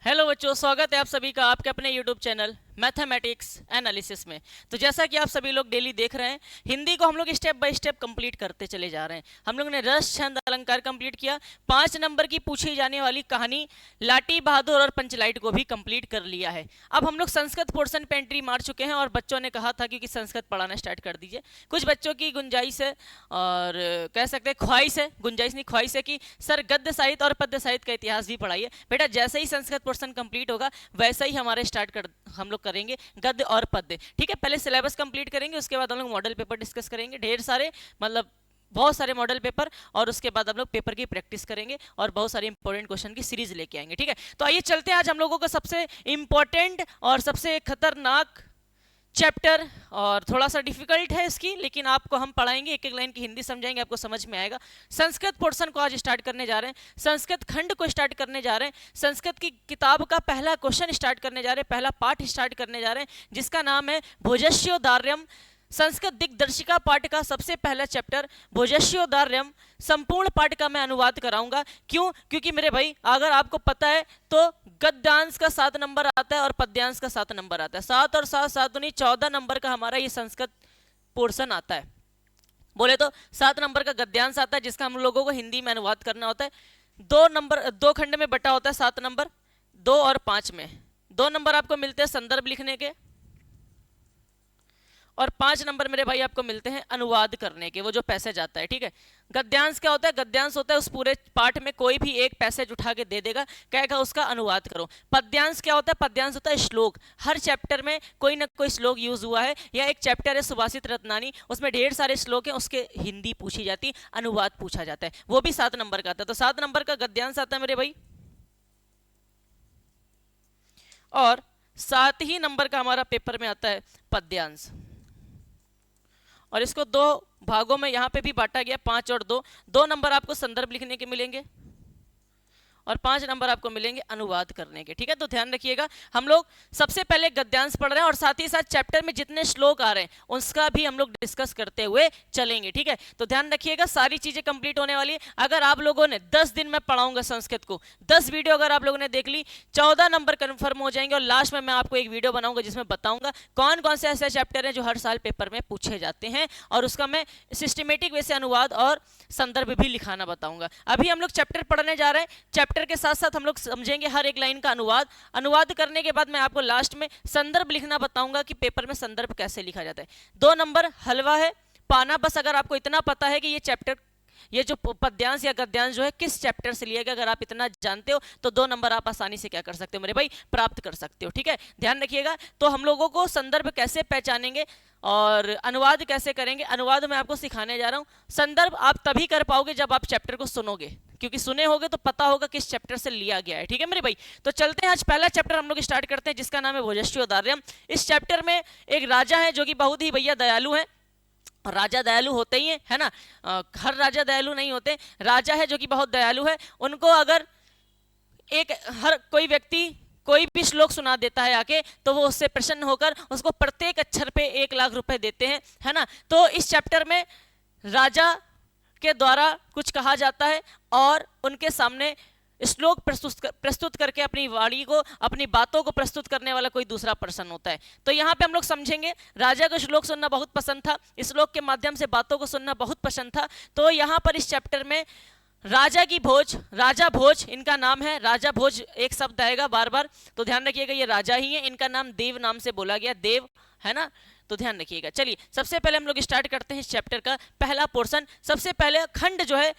Hello बच्चों, स्वागत है आप सभी का आपके अपने यूट्यूब चैनल मैथमेटिक्स एनालिसिस में। तो जैसा कि आप सभी लोग डेली देख रहे हैं, हिंदी को हम लोग स्टेप बाय स्टेप कंप्लीट करते चले जा रहे हैं। हम लोग ने रस छंद अलंकार कंप्लीट किया, 5 नंबर की पूछी जाने वाली कहानी लाटी बहादुर और पंचलाइट को भी कंप्लीट कर लिया है। अब हम लोग संस्कृत पोर्शन पे एंट्री मार चुके हैं और बच्चों ने कहा था कि संस्कृत पढ़ाना स्टार्ट कर दीजिए। कुछ बच्चों की गुंजाइश है और कह सकते हैं ख्वाहिश है, गुंजाइश नहीं ख्वाहिश है कि सर गद्य साहित्य और पद्य साहित्य का इतिहास भी पढ़ाइए। बेटा जैसे ही संस्कृत पोर्शन कंप्लीट होगा वैसा ही हमारे हम लोग करेंगे गद्य और पद्य। ठीक है, पहले सिलेबस कंप्लीट करेंगे, उसके बाद हम लोग मॉडल पेपर डिस्कस करेंगे, ढेर सारे मतलब बहुत सारे मॉडल पेपर, और उसके बाद हम लोग पेपर की प्रैक्टिस करेंगे और बहुत सारे इंपॉर्टेंट क्वेश्चन की सीरीज लेके आएंगे। ठीक है, तो आइए चलते हैं आज हम लोगों का सबसे इंपॉर्टेंट और सबसे खतरनाक चैप्टर, और थोड़ा सा डिफिकल्ट है इसकी, लेकिन आपको हम पढ़ाएंगे, एक एक लाइन की हिंदी समझाएंगे, आपको समझ में आएगा। संस्कृत पोर्शन को आज स्टार्ट करने जा रहे हैं, संस्कृत खंड को स्टार्ट करने जा रहे हैं, संस्कृत की किताब का पहला क्वेश्चन स्टार्ट करने जा रहे हैं, पहला पाठ स्टार्ट करने जा रहे हैं, जिसका नाम है भोजस्योदार्यम। संस्कृत दिग्दर्शिका पाठ का सबसे पहला चैप्टर भोजस्योदार्यम। संपूर्ण पाठ का मैं अनुवाद कराऊंगा। क्यों? क्योंकि मेरे भाई अगर आपको पता है तो गद्यांश का 7 नंबर आता है और पद्यांश का 7 नंबर आता है। 7 और 7 7 नहीं 14 नंबर का हमारा ये संस्कृत पोर्शन आता है। बोले तो 7 नंबर का गद्यांश आता है, जिसका हम लोगों को हिंदी में अनुवाद करना होता है। 2 नंबर 2 खंड में बटा होता है 7 नंबर, 2 और 5 में। 2 नंबर आपको मिलते हैं संदर्भ लिखने के, और 5 नंबर मेरे भाई आपको मिलते हैं अनुवाद करने के, वो जो पैसेज आता है। ठीक है, गद्यांश क्या होता है? गद्यांश होता है उस पूरे पाठ में कोई भी एक पैसेज उठा के दे देगा, कहेगा उसका अनुवाद करो। पद्यांश क्या होता है? पद्यांश होता है श्लोक। हर चैप्टर में कोई ना कोई श्लोक यूज हुआ है, या एक चैप्टर है सुभाषित रत्नानी, उसमें ढेर सारे श्लोक हैं, उसके हिंदी पूछी जाती, अनुवाद पूछा जाता है, वो भी 7 नंबर का आता है। तो 7 नंबर का गद्यांश आता है मेरे भाई, और 7 ही नंबर का हमारा पेपर में आता है पद्यांश। और इसको 2 भागों में यहाँ पे भी बांटा गया, 5 और 2। 2 नंबर आपको संदर्भ लिखने के मिलेंगे और 5 नंबर आपको मिलेंगे अनुवाद करने के। ठीक है, तो ध्यान रखिएगा, हम लोग सबसे पहले गद्यांश पढ़ रहे हैं और साथ ही साथ चैप्टर में जितने श्लोक आ रहे हैं उसका भी हम लोग डिस्कस करते हुए चलेंगे। ठीक है, तो ध्यान रखिएगा, सारी चीजें कंप्लीट होने वाली है। अगर आप लोगों ने 10 दिन में पढ़ाऊंगा संस्कृत को, 10 वीडियो अगर आप लोगों ने देख ली, 14 नंबर कंफर्म हो जाएंगे। और लास्ट में मैं आपको एक वीडियो बनाऊंगा जिसमें बताऊंगा कौन कौन से ऐसे चैप्टर हैं जो हर साल पेपर में पूछे जाते हैं, और उसका मैं सिस्टमेटिक वे से अनुवाद और संदर्भ भी लिखाना बताऊंगा। अभी हम लोग चैप्टर पढ़ने जा रहे हैं, चैप्टर के साथ साथ हम लोग समझेंगे हर एक लाइन का अनुवाद। अनुवाद करने के बाद मैं आपको लास्ट में संदर्भ लिखना बताऊंगा कि पेपर में संदर्भ कैसे लिखा जाता है। 2 नंबर हलवा है पाना। बस अगर आपको इतना पता है कि ये चैप्टर, ये जो पद्यांश या गद्यांश जो है किस चैप्टर से लिया गया, अगर आप इतना जानते हो तो 2 नंबर आप आसानी से क्या कर सकते हो मेरे भाई, प्राप्त कर सकते हो। ठीक है, ध्यान रखिएगा। तो हम लोगों को संदर्भ कैसे पहचानेंगे और अनुवाद कैसे करेंगे, अनुवाद मैं आपको सिखाने जा रहा हूं। संदर्भ आप तभी कर पाओगे जब आप चैप्टर को सुनोगे, क्योंकि सुने होगे तो पता होगा किस चैप्टर से लिया गया है। ठीक है मेरे भाई, तो चलते हैं, आज पहला चैप्टर हम लोग स्टार्ट करते हैं, जिसका नाम है भोजस्योदार्यम। इस चैप्टर में एक राजा है जो कि बहुत ही भैया दयालु है। राजा दयालु होते ही है ना, हर राजा दयालु नहीं होते। राजा है जो कि बहुत दयालु है। उनको अगर एक हर कोई व्यक्ति कोई भी श्लोक सुना देता है आके, तो वो उससे प्रसन्न होकर उसको प्रत्येक अक्षर पे 1 लाख रुपए देते हैं, है ना। तो इस चैप्टर में राजा के द्वारा कुछ कहा जाता है और उनके सामने श्लोक प्रस्तुत करके अपनी वाणी को, अपनी बातों को प्रस्तुत करने वाला कोई दूसरा पर्सन होता है। तो यहाँ पे हम लोग समझेंगे, राजा को श्लोक सुनना बहुत पसंद था, श्लोक के माध्यम से बातों को सुनना बहुत पसंद था। तो यहाँ पर इस चैप्टर में राजा की भोज, राजा भोज इनका नाम है। राजा भोज एक शब्द आएगा बार बार, तो ध्यान रखिएगा ये राजा ही है। इनका नाम देव नाम से बोला गया, देव, है ना, तो ध्यान रखिएगा। चलिए सबसे पहले हम लोग स्टार्ट करते हैं इस चैप्टर का पहला पोर्शन। सबसे पहले खंड जो है,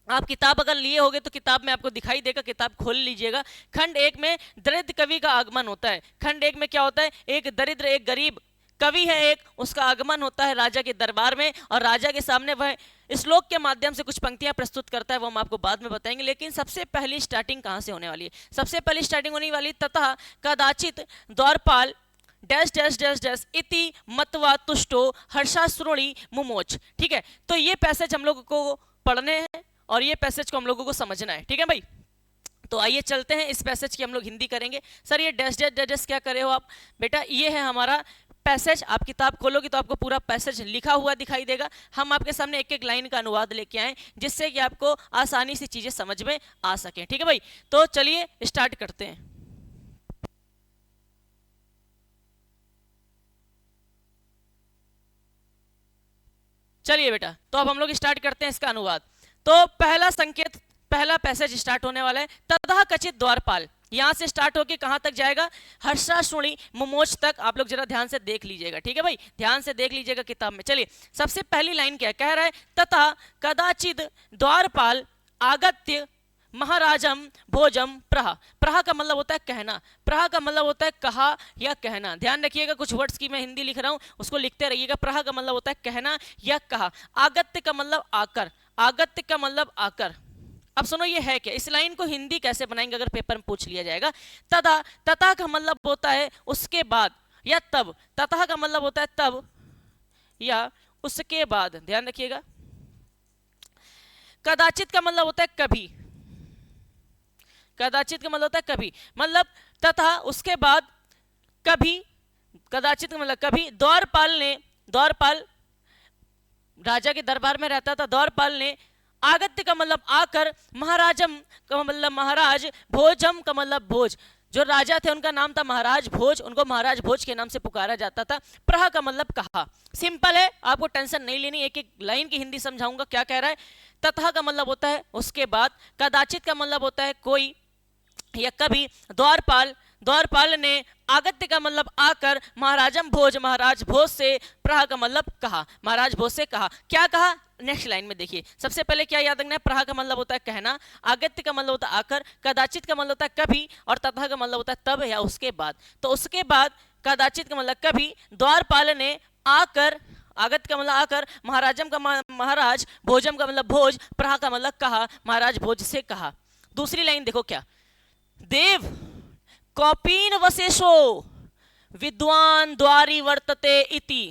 आप किताब अगर लिए होगे तो किताब में आपको दिखाई देगा, किताब खोल लीजिएगा। खंड 1 में दरिद्र कवि का आगमन होता है। खंड 1 में क्या होता है? एक दरिद्र, एक गरीब कवि है एक, उसका आगमन होता है राजा के दरबार में, और राजा के सामने वह श्लोक के माध्यम से कुछ पंक्तियां प्रस्तुत करता है, वो हम आपको बाद में बताएंगे। लेकिन सबसे पहली स्टार्टिंग कहां से होने वाली है? सबसे पहली स्टार्टिंग होने वाली, तथा कदाचित द्वारपाल डैश डैश डैश डैश इति मतवा तुष्टो हर्षाश्रुणि मुमोच। ठीक है, तो ये पैसेज हम लोगों को पढ़ने हैं और ये पैसेज को हम लोगों को समझना है। ठीक है भाई, तो आइए चलते हैं, इस पैसेज की हम लोग हिंदी करेंगे। सर ये डैश डैश डैश क्या करे हो आप? बेटा ये है हमारा पैसेज। आप किताब खोलोगे तो आपको पूरा पैसेज लिखा हुआ दिखाई देगा। हम आपके सामने एक एक लाइन का अनुवाद लेके आए, जिससे कि आपको आसानी से चीजें समझ में आ सके। ठीक है भाई, तो चलिए स्टार्ट करते हैं। चलिए बेटा, तो अब हम लोग स्टार्ट करते हैं इसका अनुवाद। तो पहला संकेत, पहला पैसेज स्टार्ट होने वाला है। तथा कचित द्वारपाल, यहां से स्टार्ट होके कहां तक जाएगा? हर्षा शुणी मुमोच तक। आप लोग जरा ध्यान से देख लीजिएगा, ठीक है भाई, ध्यान से देख लीजिएगा किताब में। चलिए, सबसे पहली लाइन क्या है? कह रहा है तथा कदाचिद द्वारपाल आगत्य महाराजम भोजम प्रहा। प्रहा का मतलब होता है कहना, प्रहा का मतलब होता है कहा या कहना। ध्यान रखिएगा, कुछ वर्ड्स की मैं हिंदी लिख रहा हूं, उसको लिखते रहिएगा। प्रहा का मतलब होता है कहना या कहा। आगत्य का मतलब आकर, आगत्य का मतलब आकर। अब सुनो, ये है क्या? इस लाइन को हिंदी कैसे बनाएंगे अगर पेपर में पूछ लिया जाएगा? तथा, तथा का मतलब होता है उसके बाद या तब। तथा का मतलब होता है तब या उसके बाद, ध्यान रखिएगा। कदाचित का मतलब होता है कभी, कदाचित का मतलब होता है कभी, मतलब तथा उसके बाद कभी, कदाचित का मतलब कभी। द्वारपाल ने, द्वारपाल राजा के दरबार में रहता था, द्वारपाल ने आगत्य का मतलब आकर, महाराजम का मतलब महाराज, भोजम का मतलब भोज, जो राजा थे उनका नाम था महाराज भोज, उनको महाराज भोज के नाम से पुकारा जाता था। प्रहा का मतलब कहा। सिंपल है, आपको टेंशन नहीं लेनी, एक एक लाइन की हिंदी समझाऊंगा क्या कह रहा है। तथा का मतलब होता है उसके बाद, कदाचित का मतलब होता है कोई या कभी। द्वारपाल, द्वारपाल ने आगत्य का मतलब आकर, महाराजम भोज, महाराज भोज से, प्रहा का मतलब कहा, महाराज भोज से कहा। क्या कहा? नेक्स्ट लाइन में देखिए, सबसे पहले क्या याद रखना है? प्रहा का मतलब होता है कहना, आगत्य का मतलब होता है आकर, कदाचित का मतलब होता है कभी, और तथा का मतलब होता है तब या उसके बाद। तो उसके बाद, कदाचित का मतलब कभी, द्वारपाल ने आकर, आगत्य का मतलब आकर, महाराजम का महाराज, भोजम का मतलब भोज, प्रहा का मतलब कहा, महाराज भोज से कहा। दूसरी लाइन देखो क्या, देव कौपीन वशेषो विद्वान द्वारी वर्तते इति।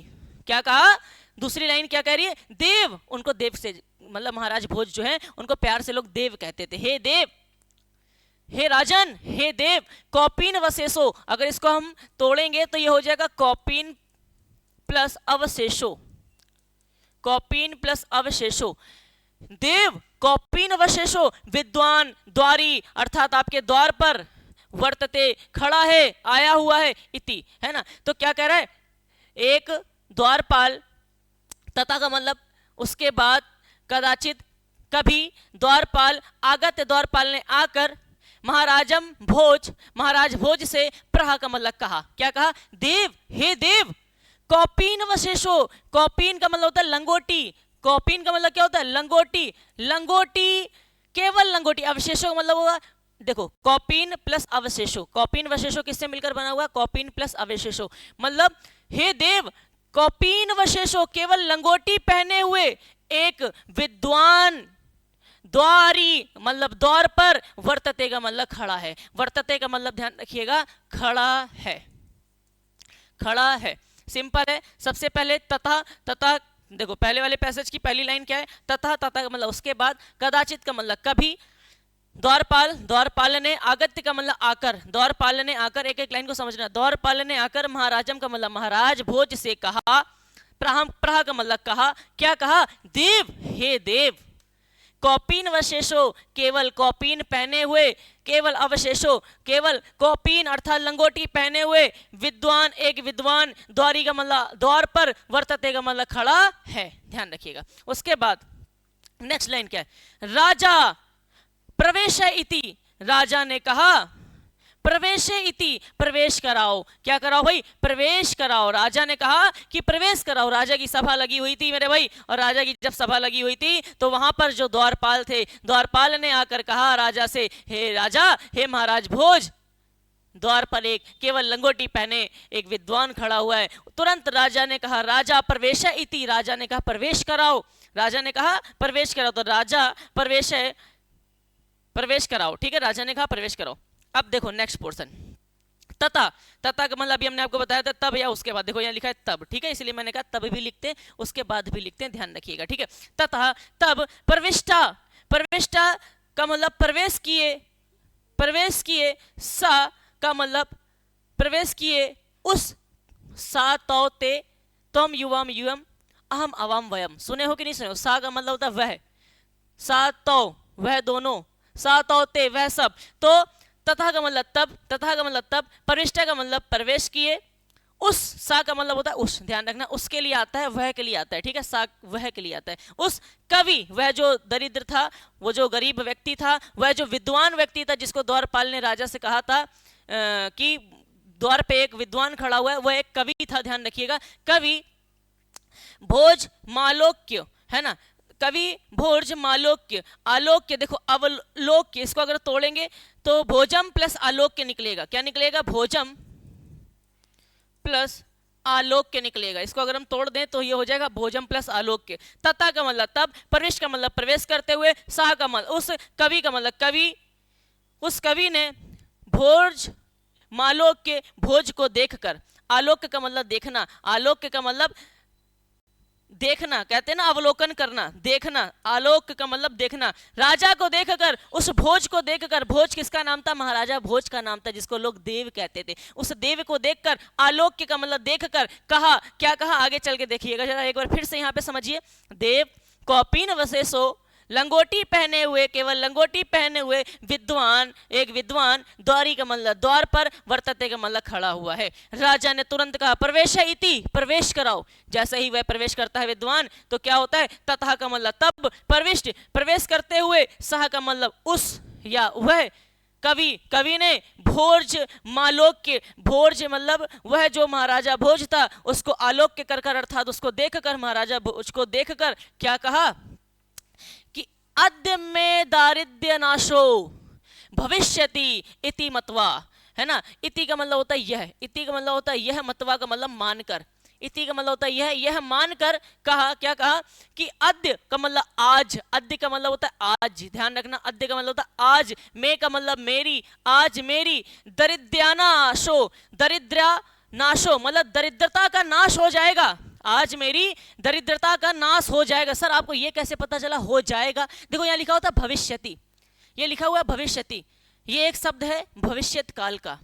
क्या कहा? दूसरी लाइन क्या कह रही है? देव, उनको देव से मतलब महाराज भोज जो है उनको प्यार से लोग देव कहते थे। हे देव, हे राजन, हे देव, कौपीन वशेषो, अगर इसको हम तोड़ेंगे तो ये हो जाएगा कौपीन प्लस अवशेषो, कौपीन प्लस अवशेषो। देव कौपीन वशेषो विद्वान द्वारी, अर्थात आपके द्वार पर, वर्तते खड़ा है, आया हुआ है, इति, है ना। तो क्या कह रहा है? एक द्वारपाल, तथा का मतलब उसके बाद, कदाचित कभी, द्वारपाल आगत्य, द्वारपाल ने आकर, महाराजम भोज, महाराज भोज से, प्रहा का मतलब कहा। क्या कहा? देव, हे देव, कौपीन वशेषो, कौपीन का मतलब होता है लंगोटी, कौपीन का मतलब क्या होता है? लंगोटी, लंगोटी, केवल लंगोटी। अवशेषों का मतलब होगा, देखो, कौपीन प्लस अवशेषो, कौपीन वशेषो किससे मिलकर बना हुआ? कौपीन प्लस अवशेषो, मतलब हे देव, कौपीन वशेषो, केवल लंगोटी पहने हुए एक विद्वान द्वारी, मतलब द्वार पर, वर्तते का मतलब खड़ा है, वर्तते का मतलब ध्यान रखिएगा खड़ा है, खड़ा है। सिंपल है। सबसे पहले तथा, तथा देखो पहले वाले पैसेज की पहली लाइन क्या है? तथा, तथा का मतलब उसके बाद, कदाचित का मतलब कभी, द्वारपाल, द्वारपाल ने, आगत्य का मतलब आकर, द्वारपाल ने आकर, एक एक लाइन को समझना। द्वारपाल ने आकर, महाराजम का मतलब महाराज भोज से कहा, प्रहा का मतलब कहा। क्या कहा? देव, हे देव, कौपीन वशेषो, केवल कौपीन पहने हुए, केवल अवशेषो, केवल कौपीन अर्थात लंगोटी पहने हुए, विद्वान एक विद्वान, द्वारी का मतलब द्वार पर, वर्तते का मतलब खड़ा है, ध्यान रखिएगा। उसके बाद नेक्स्ट लाइन क्या है? राजा प्रवेश इति, राजा ने कहा, प्रवेश इति, प्रवेश कराओ। क्या कराओ भाई? प्रवेश कराओ। राजा ने कहा कि प्रवेश कराओ। राजा की सभा लगी हुई थी मेरे भाई, और राजा की जब सभा लगी हुई थी तो वहां पर जो द्वारपाल थे, द्वारपाल ने आकर कहा राजा से, हे राजा, हे महाराज भोज, द्वार पर एक केवल लंगोटी पहने एक विद्वान खड़ा हुआ है। तुरंत राजा ने कहा, राजा प्रवेश इति, राजा ने कहा प्रवेश कराओ, राजा ने कहा प्रवेश कराओ। तो राजा प्रवेश है, प्रवेश कराओ, ठीक है, राजा ने कहा प्रवेश कराओ। अब देखो नेक्स्ट पोर्शन, तथा, तथा का मतलब अभी हमने आपको बताया था तब या उसके बाद। देखो यहाँ लिखा है तब, ठीक है, इसलिए मैंने कहा तब भी लिखते हैं, उसके बाद भी लिखते हैं, ध्यान रखिएगा, ठीक है। तथा, तब, प्रविष्टा, प्रविष्टा का मतलब प्रवेश किए, प्रवेश किए, सा का मतलब प्रवेश किए, उस, सा तौ ते, तम युवाम युवम, अहम अवाम वयम। सुने हो कि नहीं सुने हो? सा का मतलब होता है वह, सा तौ वह दोनों, सा तौ ते वह सब। तो तथा का मतलब तब, तथा का मतलब तब, प्रविष्टा का मतलब प्रवेश किए, उस, सा का मतलब होता है उस, ध्यान रखना, उसके लिए आता है, वह के लिए आता है, ठीक है, सा वह के लिए आता है। उस कवि, वह जो दरिद्र था, वो जो गरीब व्यक्ति था, वह जो विद्वान व्यक्ति था जिसको द्वारपाल ने राजा से कहा था कि द्वार पे एक विद्वान खड़ा हुआ है, वह एक कवि था, ध्यान रखिएगा। कवि भोज मालोक्य, है ना, कवि भोज मालोक्य, आलोक्य देखो अवलोक्य, इसको अगर तोड़ेंगे तो भोजम प्लस आलोक्य निकलेगा। क्या निकलेगा? भोजम प्लस आलोक्य निकलेगा। इसको अगर हम तोड़ दें तो ये हो जाएगा भोजम प्लस आलोक्य। तथा का मतलब तब, प्रवेश का मतलब प्रवेश करते हुए, साह का मतलब उस कवि का मतलब कवि, उस कवि ने भोज मालोक्य, भोज को देखकर, आलोक्य का मतलब देखना, आलोक्य का मतलब देखना, कहते हैं ना अवलोकन करना, देखना, आलोक का मतलब देखना, राजा को देखकर, उस भोज को देखकर, भोज किसका नाम था? महाराजा भोज का नाम था, जिसको लोग देव कहते थे। उस देव को देखकर, आलोक का मतलब देखकर, कहा, क्या कहा आगे चल के देखिएगा जरा एक बार फिर से यहाँ पे समझिए। देव कौपीन वशेषो, लंगोटी पहने हुए, केवल लंगोटी पहने हुए विद्वान, एक विद्वान, द्वारी का मतलब द्वार पर, वर्तते का मतलब खड़ा हुआ है। राजा ने तुरंत कहा प्रवेश इति, प्रवेश कराओ। जैसे ही वह प्रवेश करता है विद्वान, तो क्या होता है? तथा का मतलब तब, प्रविष्ट, प्रवेश करते हुए, सह का मतलब उस या वह कवि, कवि ने भोज मालोक्य, भोज मतलब वह जो महाराजा भोज था, उसको आलोक्य कर कर, अर्थात उसको देखकर, महाराजा भोज को देखकर क्या कहा कि अद्य में दारिद्र्य नाशो भविष्यति इति मतवा, है ना। इति का मतलब होता है यह, इति का मतलब होता है यह, मतवा का मतलब मानकर, इति का मतलब होता है यह मानकर कहा, क्या कहा कि अद्य का मतलब आज, अद्य का मतलब होता है आज, ध्यान रखना, अद्य का मतलब होता है आज, में का मतलब मेरी, आज मेरी, दरिद्र्यानाशो, दरिद्र्या नाशो मतलब दरिद्रता का नाश हो जाएगा, आज मेरी दरिद्रता का नाश हो जाएगा। सर आपको ये कैसे पता चला हो जाएगा? देखो यहाँ लिखा होता भविष्यति, ये लिखा हुआ है भविष्यति, ये एक शब्द है भविष्यत काल का,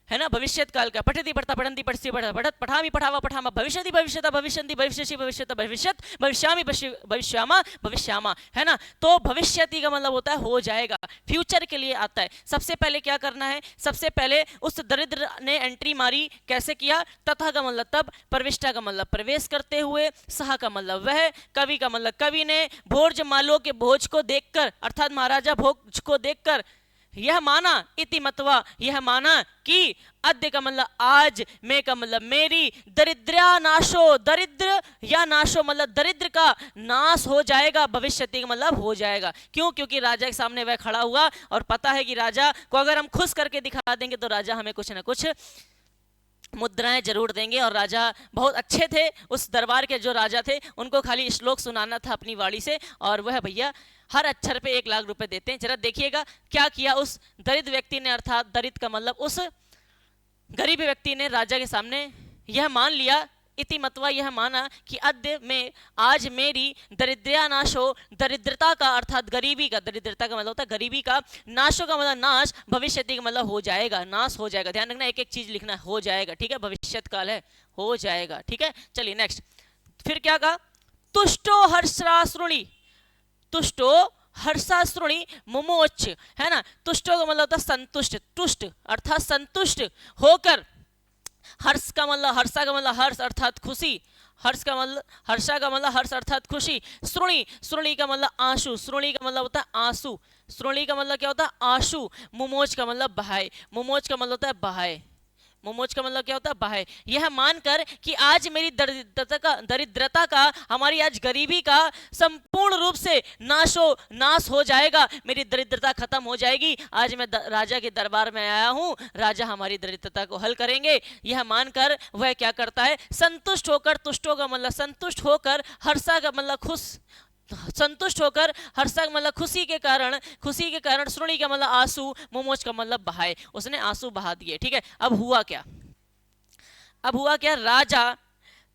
है ना, भविष्यत काल का। पठति पठता पठन्ति पठसी पठत पठत पठामि पठावा पठामा, भविष्यति भविष्यता भविष्यन्ति भविष्यसि भविष्यत भविष्यत भविष्यामि भविष्यामा भविष्यामा, है ना। तो भविष्यति का मतलब होता है हो जाएगा, फ्यूचर के लिए आता है। सबसे पहले क्या करना है? सबसे पहले उस दरिद्र ने एंट्री मारी, कैसे किया? तथा का मतलब तब, प्रविष्टा का मतलब प्रवेश करते हुए, सह का मतलब वह, कवि का मतलब कवि ने, भोज मालो के भोज को देखकर, अर्थात महाराजा भोज को देखकर यह माना, इति मतवा यह माना कि अद्य का मतलब आज, में का मतलब मेरी, दरिद्र्या नाशो, दरिद्र या नाशो मतलब दरिद्र का नाश हो जाएगा, भविष्यति का मतलब हो जाएगा। क्यों? क्योंकि राजा के सामने वह खड़ा हुआ और पता है कि राजा को अगर हम खुश करके दिखा देंगे तो राजा हमें कुछ ना कुछ मुद्राएं जरूर देंगे। और राजा बहुत अच्छे थे, उस दरबार के जो राजा थे उनको खाली श्लोक सुनाना था अपनी वाणी से, और वह भैया हर अक्षर पे 1 लाख रुपए देते हैं। जरा देखिएगा क्या किया उस दरिद्र व्यक्ति ने, अर्थात दरिद्र का मतलब उस गरीब व्यक्ति ने राजा के सामने यह मान लिया, इति मतवा यह माना कि अद्य में, आज मेरी, दरिद्र्या नाशो, दरिद्रता का अर्थात गरीबी का, दरिद्रता का मतलब होता है गरीबी का, नाशो का मतलब नाश, भविष्यति का मतलब हो जाएगा, नाश हो जाएगा। ध्यान रखना, एक एक चीज लिखना, हो जाएगा, ठीक है, भविष्यत काल है, हो जाएगा, ठीक है। चलिए नेक्स्ट, फिर क्या कहा? तुष्टो हर्षाश्रुणी, तुष्टो हर्षाश्रुणी मुमोच, है ना। तुष्टो का मतलब होता है संतुष्ट, तुष्ट अर्थात संतुष्ट होकर, हर्ष का मतलब, हर्षा का मतलब हर्ष अर्थात खुशी, हर्ष का मतलब, हर्षा का मतलब हर्ष अर्थात खुशी। श्रुणी, श्रुणी का मतलब आंसू, श्रुणी का मतलब होता है आंसू, श्रुणी का मतलब क्या होता है? आंसू। मुमोच का मतलब बहाए, मुमोच का मतलब होता है बहाए, मोमोज का मतलब क्या होता है? बहाए। यह मानकर कि आज मेरी दरिद्रता का, हमारी आज गरीबी का संपूर्ण रूप से नाश हो जाएगा, मेरी दरिद्रता खत्म हो जाएगी, आज मैं राजा के दरबार में आया हूँ, राजा हमारी दरिद्रता को हल करेंगे। यह मानकर वह क्या करता है? संतुष्ट होकर, तुष्टो का मतलब संतुष्ट होकर, हर्षा का मतलब खुश, संतुष्ट होकर, हर्षा का मतलब खुशी के कारण, श्रुणी का मतलब आंसू, मोमोज का मतलब बहाए, उसने आंसू बहा दिए, ठीक है। अब हुआ क्या? अब हुआ क्या? राजा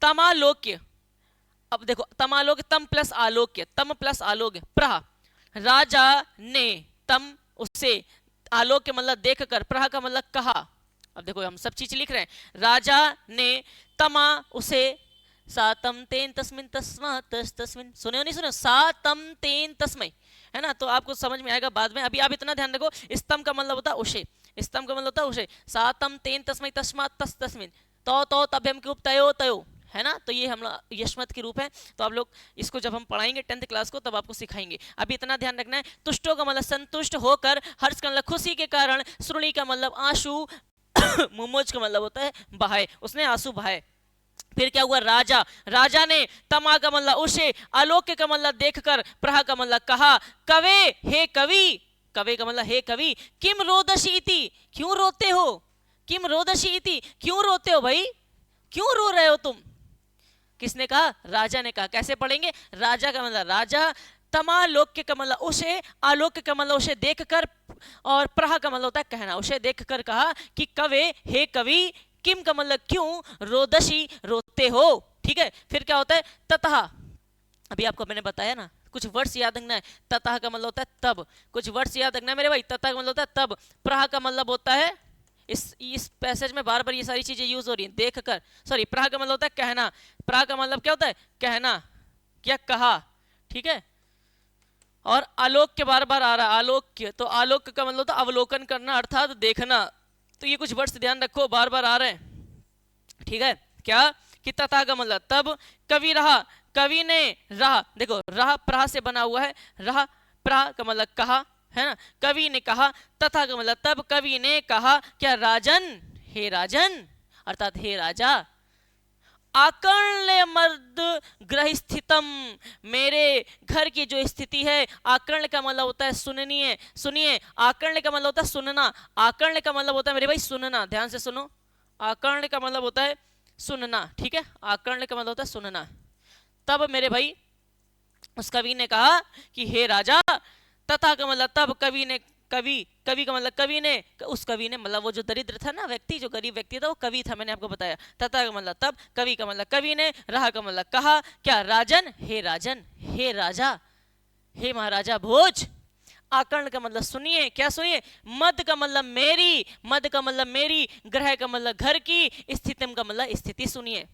तमालोक्य, अब देखो तमालोक्य, तम प्लस आलोक्य, तम प्लस आलोक्य, प्रह, राजा ने, तम उससे, आलोक्य मतलब देखकर, प्रह का मतलब कहा। अब देखो हम सब चीज लिख रहे हैं, राजा ने, तमा उसे, सातम तेन तस्मिन तस्मात् तस्मिन, सुने हो नहीं सुने? सातम तेन तस्मै, है ना। तो आपको समझ में आएगा बाद में, अभी आप इतना ध्यान रखो, स्तंभ का मतलब होता है उसे, स्तंभ का मतलब होता है उसे, सातम तेन तस्मै तस्मात् तस्मिन, तो तभ्यम के रूप तयो तयो, है ना। तो ये हम लोग यशमत के रूप है। तो आप लोग इसको जब हम पढ़ाएंगे 10th क्लास को तब आपको सिखाएंगे। अभी इतना ध्यान रखना है, तुष्टो का मतलब संतुष्ट होकर, हर्ष का मतलब खुशी के कारण, श्रुणी का मतलब आंसू, मुमोज का मतलब होता है बहाए, उसने आंसू बहाए। फिर क्या हुआ, राजा, राजा ने, तमा का मतलब उसे, आलोक्य का मतलब देखकर, प्रहा का मतलब कहा, कवे हे कवि, कवे का मतलब हे कवि, किम रोदशीति क्यों रोते हो, किम रोदशीति क्यों रोते हो भाई, क्यों रो रहे हो तुम। किसने कहा, राजा ने कहा। कैसे पढ़ेंगे, राजा का मतलब राजा, तमालोक्य का मतलब उसे, आलोक्य का मतलब उसे देखकर, और प्रहा का मतलब होता है कहना, उसे देखकर कहा कि कवे हे कवि, किम का मतलब क्यों, रोदशी रोते हो। ठीक है, फिर क्या होता है, ततः, अभी आपको मैंने बताया ना, कुछ वर्ड्स याद रखना है। ततः का मतलब होता है तब, कुछ वर्ड्स याद रखना है मेरे भाई। ततः का मतलब होता है तब, प्रहा का मतलब होता है, इस पैसेज में बार बार ये सारी चीजें यूज हो रही हैं, देखकर, सॉरी, प्रहा का मतलब होता है कहना, प्रहा का मतलब क्या होता है, कहना, क्या कहा। ठीक है, और आलोक्य बार बार आ रहा है, आलोक्य, तो आलोक्य का मतलब होता है अवलोकन करना अर्थात देखना। तो ये कुछ वर्ड्स ध्यान रखो, बार बार आ रहे हैं। ठीक है, क्या कि तथा का मतलब तब, कवि रहा, कवि ने रहा, देखो रहा प्रहा से बना हुआ है, रहा प्रहा का मतलब कहा, है ना। कवि ने कहा, तथा का मतलब तब कवि ने कहा, क्या राजन हे राजन, अर्थात हे राजा, आकर्ण मर्द ग्रह स्थितम, मेरे घर की जो स्थिति है, आकर्ण का मतलब होता है सुननीय, सुनिए, आकर्ण का मतलब होता है सुनना, आकर्ण का मतलब होता है मेरे भाई सुनना, ध्यान से सुनो, आकर्ण का मतलब होता है सुनना। ठीक है, आकर्ण का मतलब होता है सुनना। तब मेरे भाई उस कवि ने कहा कि हे राजा, तथा का मतलब तब कवि ने, कवि, कवि का मतलब कवि ने, उस कवि ने मतलब वो जो दरिद्र था ना व्यक्ति, जो गरीब व्यक्ति था वो कवि था, मैंने आपको बताया। तथा का मतलब तब, कवि का मतलब कवि ने, रहा का मतलब कहा, क्या राजन हे राजा, हे महाराजा भोज, आकर्ण का मतलब सुनिए, क्या सुनिए, मद का मतलब मेरी, मद का मतलब मेरी, ग्रह का मतलब घर की, स्थितिम का मतलब स्थिति सुनिए।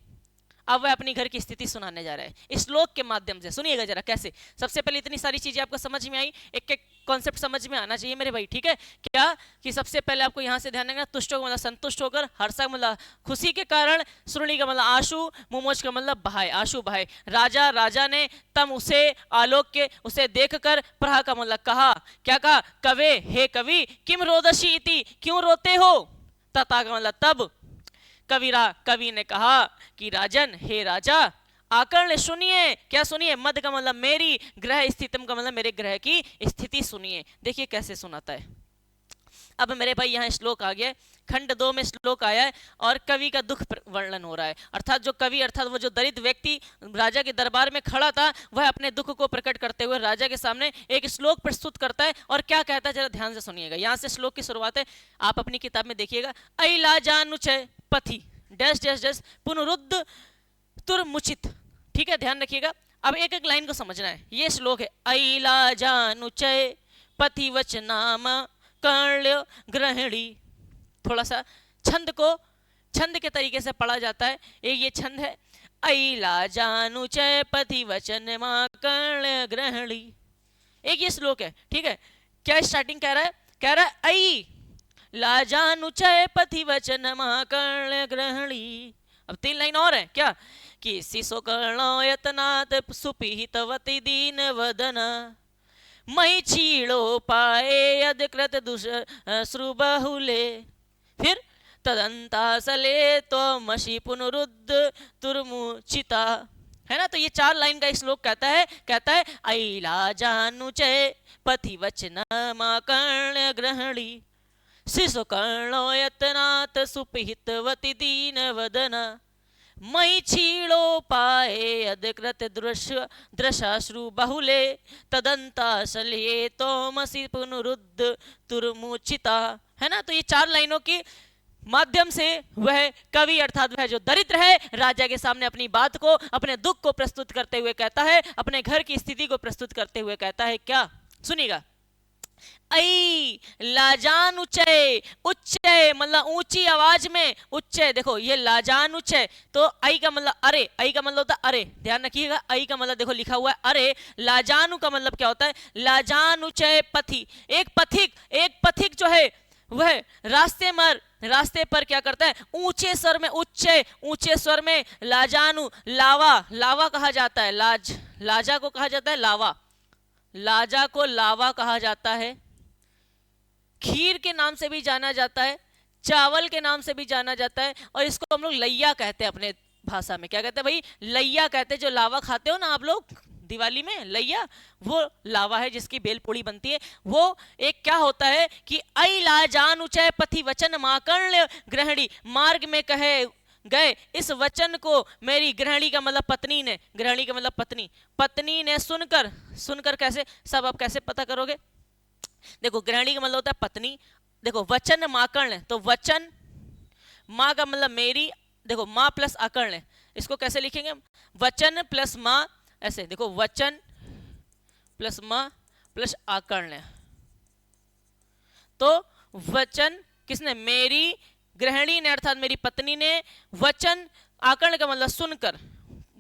अब वह अपनी घर की स्थिति सुनाने जा रहा है इस श्लोक के माध्यम से। सुनिएगा जरा कैसे। सबसे पहले इतनी सारी चीजें आपको समझ में आई, एक एक कॉन्सेप्ट समझ में आना चाहिए मेरे भाई। ठीक है, क्या कि सबसे पहले आपको यहां से ध्यान रखना, तुष्ट का मतलब संतुष्ट होकर, हर्षा का मतलब खुशी के कारण, श्रुणी का मतलब आंसू, मुमोज का मतलब बहाए, आंसू बहाए, राजा, राजा ने, तम उसे, आलोक्य उसे देखकर, प्रहा का मतलब कहा, क्या कहा, कवे हे कवि, किम रोदशी इति क्यों रोते हो, तथा का मतलब तब, कविरा कवि ने कहा कि राजन हे राजा, आकर्ण सुनिए, क्या सुनिए, मद का मतलब मेरी, ग्रह स्थितम का मतलब मेरे ग्रह की स्थिति सुनिए। देखिए कैसे सुनाता है। अब मेरे भाई यहाँ श्लोक आ गया, खंड 2 में श्लोक आया है और कवि का दुख वर्णन हो रहा है। अर्थात जो कवि, अर्थात वो जो दरिद्र व्यक्ति राजा के दरबार में खड़ा था, वह अपने दुख को प्रकट करते हुए राजा के सामने एक श्लोक प्रस्तुत करता है। और क्या कहता है जरा ध्यान से सुनिएगा। यहाँ से श्लोक की शुरुआत है, आप अपनी किताब में देखिएगा। ऐलाजानुचय पथि डैश डैश डैश पुनरुद्ध तुरमुचित। ठीक है, ध्यान रखिएगा। अब एक एक लाइन को समझना है। ये श्लोक है, ऐलाजानुचय पथि वचनाम कर्ण ग्रहणी। थोड़ा सा छंद को छंद के तरीके से पढ़ा जाता है। ये छंद है, ऐलाजानुचय पथि वचन मा कर्ण ग्रहणी। एक ये श्लोक है। ठीक है, क्या स्टार्टिंग कह रहा है, कह रहा है ऐ लाजानुचय पथि वचन मा कर्ण ग्रहणी। अब 3 लाइन और है, क्या कि शिशो कर्णयतनात् सुपिहितवति दीन वदन मई छीड़ो पाए यदकृत दुश्रुबहुले। फिर तदंतासले तो मशी पुनरुद्ध तुरमुचिता, है ना। तो ये 4 लाइन का श्लोक कहता है ऐलाजानुचय पथि वचन मा कर्ण ग्रहणी शिशु कर्णोयतनात् सुपिहितवति दीन वदन मई छीड़ो पाए यदकृत दृशाश्रु बहुले तदंतासले तोमसि पुनरुद्ध तुरमुचिता, है ना। तो ये 4 लाइनों की माध्यम से वह कवि, अर्थात वह जो दरिद्र है, राजा के सामने अपनी बात को, अपने दुख को प्रस्तुत करते हुए कहता है, अपने घर की स्थिति को प्रस्तुत करते हुए कहता है, क्या सुनिएगा। ऐ लाजानुचय, उच्चय मतलब ऊंची आवाज में, उच्चय। देखो ये लाजानुचय, तो ऐ का मतलब अरे, ऐ का मतलब होता है अरे, ध्यान रखिएगा। ऐ का मतलब देखो लिखा हुआ है अरे। लाजानु का मतलब क्या होता है, लाजानुचय पथि, एक पथिक जो है वह रास्ते रास्ते पर क्या करता है, ऊंचे स्वर में, ऊंचे स्वर में लाजानु, लावा, लावा कहा जाता है, लाजा को कहा जाता है लावा, लाजा को लावा कहा जाता है, खीर के नाम से भी जाना जाता है, चावल के नाम से भी जाना जाता है, और इसको हम लोग लैया कहते हैं अपने भाषा में। क्या कहते हैं भाई, लैया कहते हैं। जो लावा खाते हो ना आप लोग दिवाली में, लैया, वो लावा है जिसकी बेलपूड़ी बनती है। वो एक क्या होता है कि ऐ लाजान ऊंचे पथि वचन माकर्ण ग्रहणी, मार्ग में कहे गए इस वचन को मेरी गृहिणी का मतलब पत्नी ने, गृहिणी का मतलब पत्नी, पत्नी ने सुनकर, सुनकर कैसे, सब आप कैसे पता करोगे, देखो गृहिणी का मतलब होता है पत्नी, देखो वचन माकर्ण, तो वचन, माँ का मतलब मेरी, देखो माँ प्लस आकर्ण, इसको कैसे लिखेंगे, वचन प्लस माँ, ऐसे देखो वचन प्लस माँ प्लस आकर्ण, तो वचन किसने, मेरी गृहिणी ने अर्थात मेरी पत्नी ने, वचन आकर्ण का मतलब सुनकर,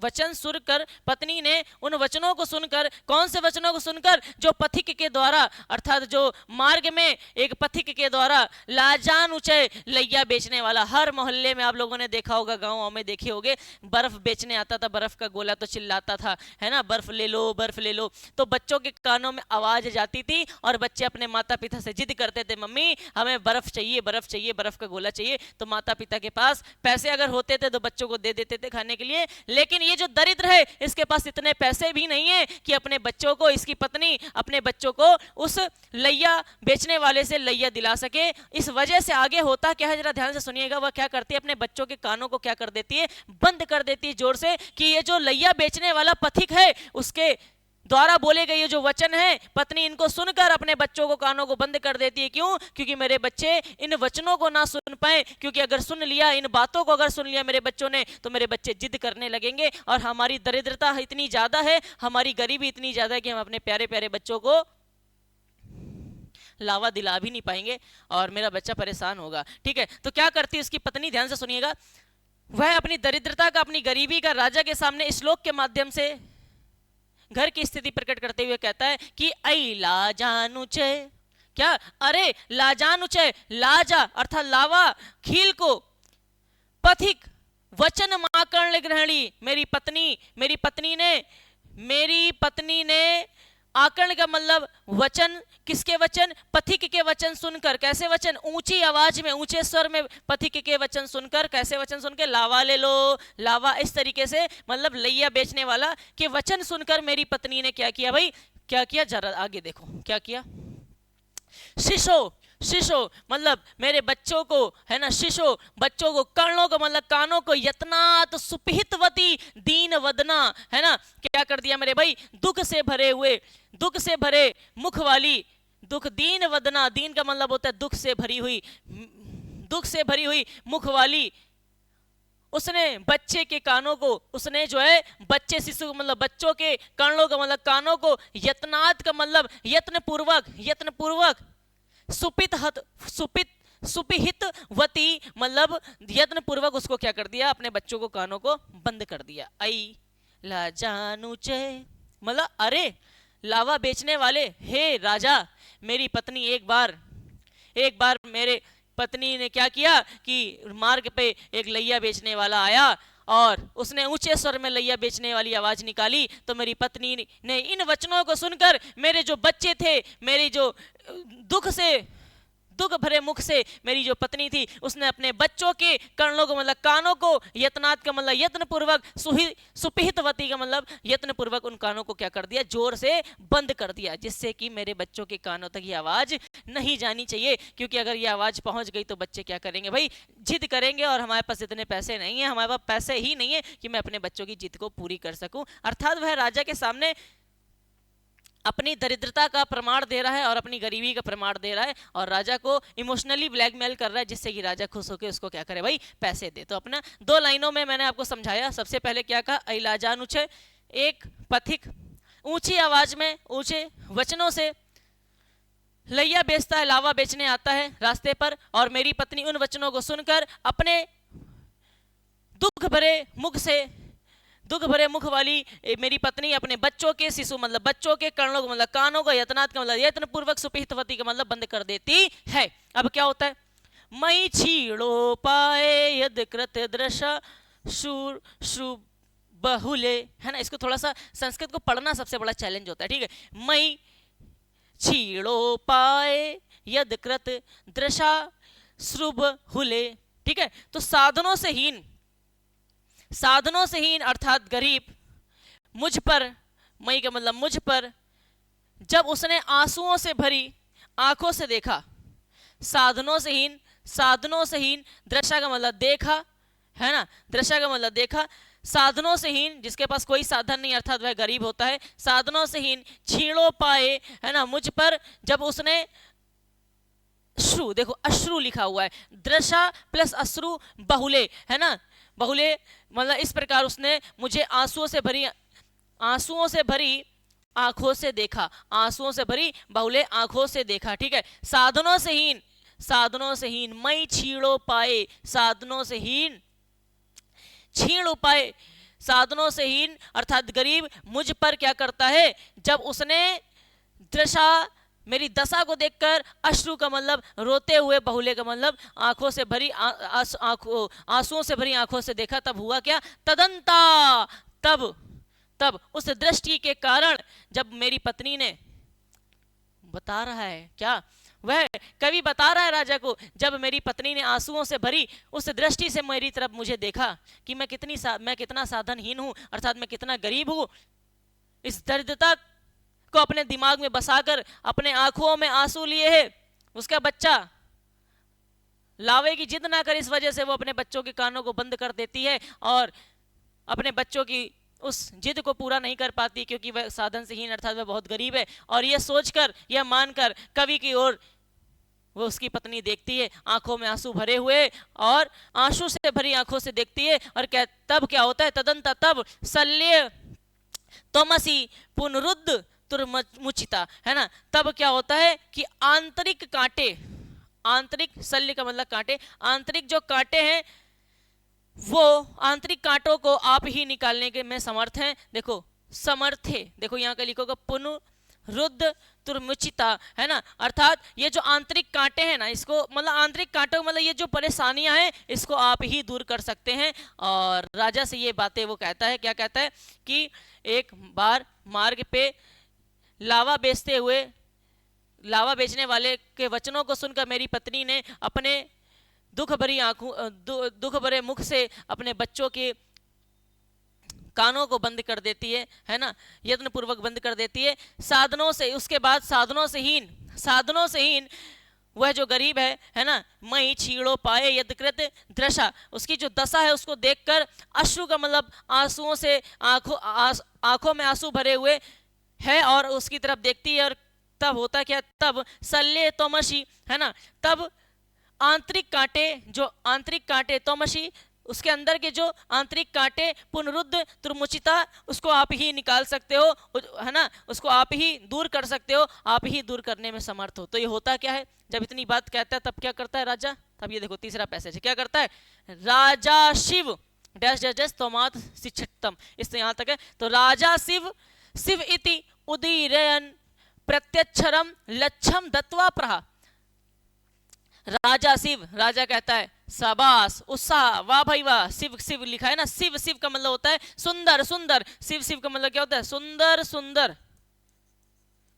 वचन सुनकर, पत्नी ने उन वचनों को सुनकर, कौन से वचनों को सुनकर, जो पथिक के द्वारा, अर्थात जो मार्ग में एक पथिक के द्वारा लाजान ऊंचे लैया बेचने वाला, हर मोहल्ले में आप लोगों ने देखा होगा, गाँव में देखे होंगे, बर्फ बेचने आता था, बर्फ का गोला तो चिल्लाता था, है ना, बर्फ ले लो, बर्फ ले लो, तो बच्चों के कानों में आवाज जाती थी और बच्चे अपने माता पिता से जिद करते थे, मम्मी हमें बर्फ चाहिए, बर्फ चाहिए, बर्फ का गोला चाहिए। तो माता पिता के पास पैसे अगर होते थे तो बच्चों को दे देते थे खाने के लिए, लेकिन ये जो दरिद्र है इसके पास इतने पैसे भी नहीं है कि अपने बच्चों को, इसकी पत्नी अपने बच्चों को उस लैया बेचने वाले से लैया दिला सके। इस वजह से आगे होता क्या है, जरा ध्यान से सुनिएगा, वह क्या करती है, अपने बच्चों के कानों को क्या कर देती है, बंद कर देती है जोर से, कि ये जो लैया बेचने वाला पथिक है उसके द्वारा बोले गए ये जो वचन है, पत्नी इनको सुनकर अपने बच्चों को कानों को बंद कर देती है। क्यों? क्योंकि मेरे बच्चे इन वचनों को ना सुन पाए, क्योंकि अगर सुन लिया, इन बातों को अगर सुन लिया मेरे बच्चों ने, तो मेरे बच्चे जिद करने लगेंगे, और हमारी दरिद्रता इतनी ज्यादा है, हमारी गरीबी इतनी ज्यादा है कि हम अपने प्यारे प्यारे बच्चों को लावा दिला भी नहीं पाएंगे और मेरा बच्चा परेशान होगा। ठीक है, तो क्या करती है उसकी पत्नी, ध्यान से सुनिएगा, वह अपनी दरिद्रता का, अपनी गरीबी का राजा के सामने श्लोक के माध्यम से घर की स्थिति प्रकट करते हुए कहता है कि ऐ लाजानुचे, क्या, अरे लाजानुचे, लाजा अर्थात लावा, खील को, पथिक वचन माकर्ण ग्रहणी, मेरी पत्नी ने आकर्ण का मतलब वचन, किसके वचन, पथिक के वचन सुनकर, कैसे वचन, ऊंची आवाज में, ऊंचे स्वर में पथिक के वचन सुनकर, कैसे वचन सुनकर, लावा ले लो, लावा, इस तरीके से, मतलब लैया बेचने वाला के वचन सुनकर मेरी पत्नी ने क्या किया भाई, क्या किया, जरा आगे देखो क्या किया, शिशो मतलब मेरे बच्चों को, है ना, शिशो बच्चों को, कर्णों को मतलब कानों को, यत्नात सुपिहितवती दीन वदना, है ना, क्या कर दिया मेरे भाई, दुख से भरे मुख वाली, दुख, दीन वदना, दीन का मतलब होता है दुख से भरी हुई मुख वाली, उसने बच्चे के कानों को, उसने जो है बच्चे शिशु को मतलब बच्चों के, कर्णों का मतलब कानों को, यत्नात का मतलब यत्न पूर्वक, सुपिहित वती मतलब यत्न पूर्वक उसको क्या कर दिया, अपने बच्चों को कानों को बंद कर दिया। ऐ लाजानुचे मतलब अरे लावा बेचने वाले, हे राजा, मेरी पत्नी एक बार मेरे पत्नी ने क्या किया कि मार्ग पे एक लैया बेचने वाला आया और उसने ऊंचे स्वर में लैया बेचने वाली आवाज निकाली, तो मेरी पत्नी ने इन वचनों को सुनकर मेरे जो बच्चे थे, मेरी जो दुख भरे मुख से मेरी जो पत्नी थी, उसने अपने बच्चों के कर्णों को मतलब कानों को, यत्नात का मतलब यत्न पूर्वक, सुपिहितवती का मतलब यत्न पूर्वक उन कानों को क्या कर दिया, जोर से बंद कर दिया, जिससे कि मेरे बच्चों के कानों तक ये आवाज नहीं जानी चाहिए। क्योंकि अगर ये आवाज पहुंच गई तो बच्चे क्या करेंगे भाई, जिद करेंगे, और हमारे पास इतने पैसे नहीं है, हमारे पास पैसे ही नहीं है कि मैं अपने बच्चों की जिद को पूरी कर सकूं। अर्थात वह राजा के सामने अपनी दरिद्रता का प्रमाण दे रहा है और अपनी गरीबी का प्रमाण दे रहा है, और राजा को इमोशनली ब्लैकमेल कर रहा है, जिससे कि राजा खुश होकर उसको क्या करे भाई, पैसे दे। तो अपना 2 लाइनों में मैंने आपको समझाया। सबसे पहले क्या कहा, ऐ लाजानुचे, एक पथिक ऊंची आवाज में, ऊंचे वचनों से लैया बेचता है, लावा बेचने आता है रास्ते पर, और मेरी पत्नी उन वचनों को सुनकर अपने दुख भरे मुख वाली मेरी पत्नी अपने बच्चों के, शिशु मतलब बच्चों के, कर्णों को मतलब कानों को, यत्नात का मतलब यत्न पूर्वक, सुपिहितवती का मतलब बंद कर देती है। अब क्या होता है, मई छीड़ो पाए यद कृत दृशा शूर शु बहुले, है ना। इसको थोड़ा सा संस्कृत को पढ़ना सबसे बड़ा चैलेंज होता है, ठीक है। मई छीड़ो पाए यद कृत दृशा श्रुभ हुले, ठीक है। तो साधनों से हीन अर्थात गरीब, मुझ पर, मई का मतलब मुझ पर, जब उसने आंसुओं से भरी आंखों से देखा। साधनों से हीन दृशा का मतलब देखा, है ना, दृशा का मतलब देखा। साधनों से हीन जिसके पास कोई साधन नहीं अर्थात वह गरीब होता है। साधनों से हीन छीड़ो पाए, है ना, मुझ पर जब उसने अश्रु, देखो अश्रु लिखा हुआ है, दृशा प्लस अश्रु बहुले, है ना, बहुले मतलब इस प्रकार उसने मुझे आंसुओं से भरी आंखों से देखा, आंसुओं से भरी बहुले आंखों से देखा, ठीक है। साधनों से हीन मई छीड़ो पाए, साधनों से हीन छीण उपाय, साधनों से हीन अर्थात गरीब मुझ पर क्या करता है, जब उसने दृशा मेरी दशा को देखकर, अश्रु का मतलब रोते हुए, बहुले का मतलब आंखों से भरी आंसुओं से भरी आंखों से देखा। तब हुआ क्या, तदंता, तब उस दृष्टि के कारण, जब मेरी पत्नी ने, बता रहा है क्या, वह कवि बता रहा है राजा को, जब मेरी पत्नी ने आंसुओं से भरी उस दृष्टि से मेरी तरफ मुझे देखा कि मैं कितना साधनहीन हूं अर्थात मैं कितना गरीब हूं, इस दरिद्रता को अपने दिमाग में बसाकर अपने आंखों में आंसू लिए है। उसका बच्चा लावे की जिद ना कर, इस वजह से वो अपने बच्चों के कानों को बंद कर देती है और अपने बच्चों की उस जिद को पूरा नहीं कर पाती क्योंकि वह साधन से हीन अर्थात वह बहुत गरीब है। और यह सोचकर, यह मानकर कवि की ओर वो उसकी पत्नी देखती है, आंखों में आंसू भरे हुए और आंसू से भरी आंखों से देखती है। और तब क्या होता है, तदंत तब शल्य तमसी पुनरुद्ध तुर्मुचिता, है ना। तब क्या होता है कि आंतरिक कांटे, आंतरिक शल्य का मतलब कांटे, आंतरिक जो कांटे हैं वो आंतरिक कांटों को आप ही निकालने के में समर्थ हैं। देखो समर्थ है, देखो यहाँ का लिखोगे पुनरुद्ध तुर्मुचिता, है ना, अर्थात ये जो आंतरिक कांटे हैं ना, इसको मतलब आंतरिक कांटों मतलब ये जो परेशानियां हैं इसको आप ही दूर कर सकते हैं। और राजा से ये बातें वो कहता है, क्या कहता है कि एक बार मार्ग पे लावा बेचने वाले के वचनों को सुनकर मेरी पत्नी ने अपने दुख भरे मुख से अपने बच्चों के कानों को बंद कर देती है ना, यत्न पूर्वक बंद कर देती है। साधनों से, उसके बाद साधनों से हीन वह जो गरीब है ना, मई छीड़ो पाए यदकृत दृशा, उसकी जो दशा है उसको देखकर, अश्रु का मतलब आंसुओं से आंखों में आंसू भरे हुए है और उसकी तरफ देखती है। और तब होता क्या, तब शल्य तमसी, है ना, तब आंतरिक कांटे तमसी, उसके अंदर के जो आंतरिक कांटे पुनरुद्ध तुर्मुचिता, उसको आप ही निकाल सकते हो, है ना, उसको आप ही दूर कर सकते हो, आप ही दूर करने में समर्थ हो। तो ये होता क्या है, जब इतनी बात कहता है तब क्या करता है राजा, तब ये देखो तीसरा पैसेज क्या करता है, राजा शिव डैश डैश डैश तोमात शिक्षितम, इससे यहाँ तक है। तो राजा शिव इति उदीरयन प्रत्यक्षरम लक्षम दत्वा प्रहा, राजा शिव, राजा कहता है शाबाश, उत्साह, वाह भाई वाह, शिव लिखा है ना, शिव का मतलब होता है सुंदर, शिव का मतलब क्या होता है, सुंदर,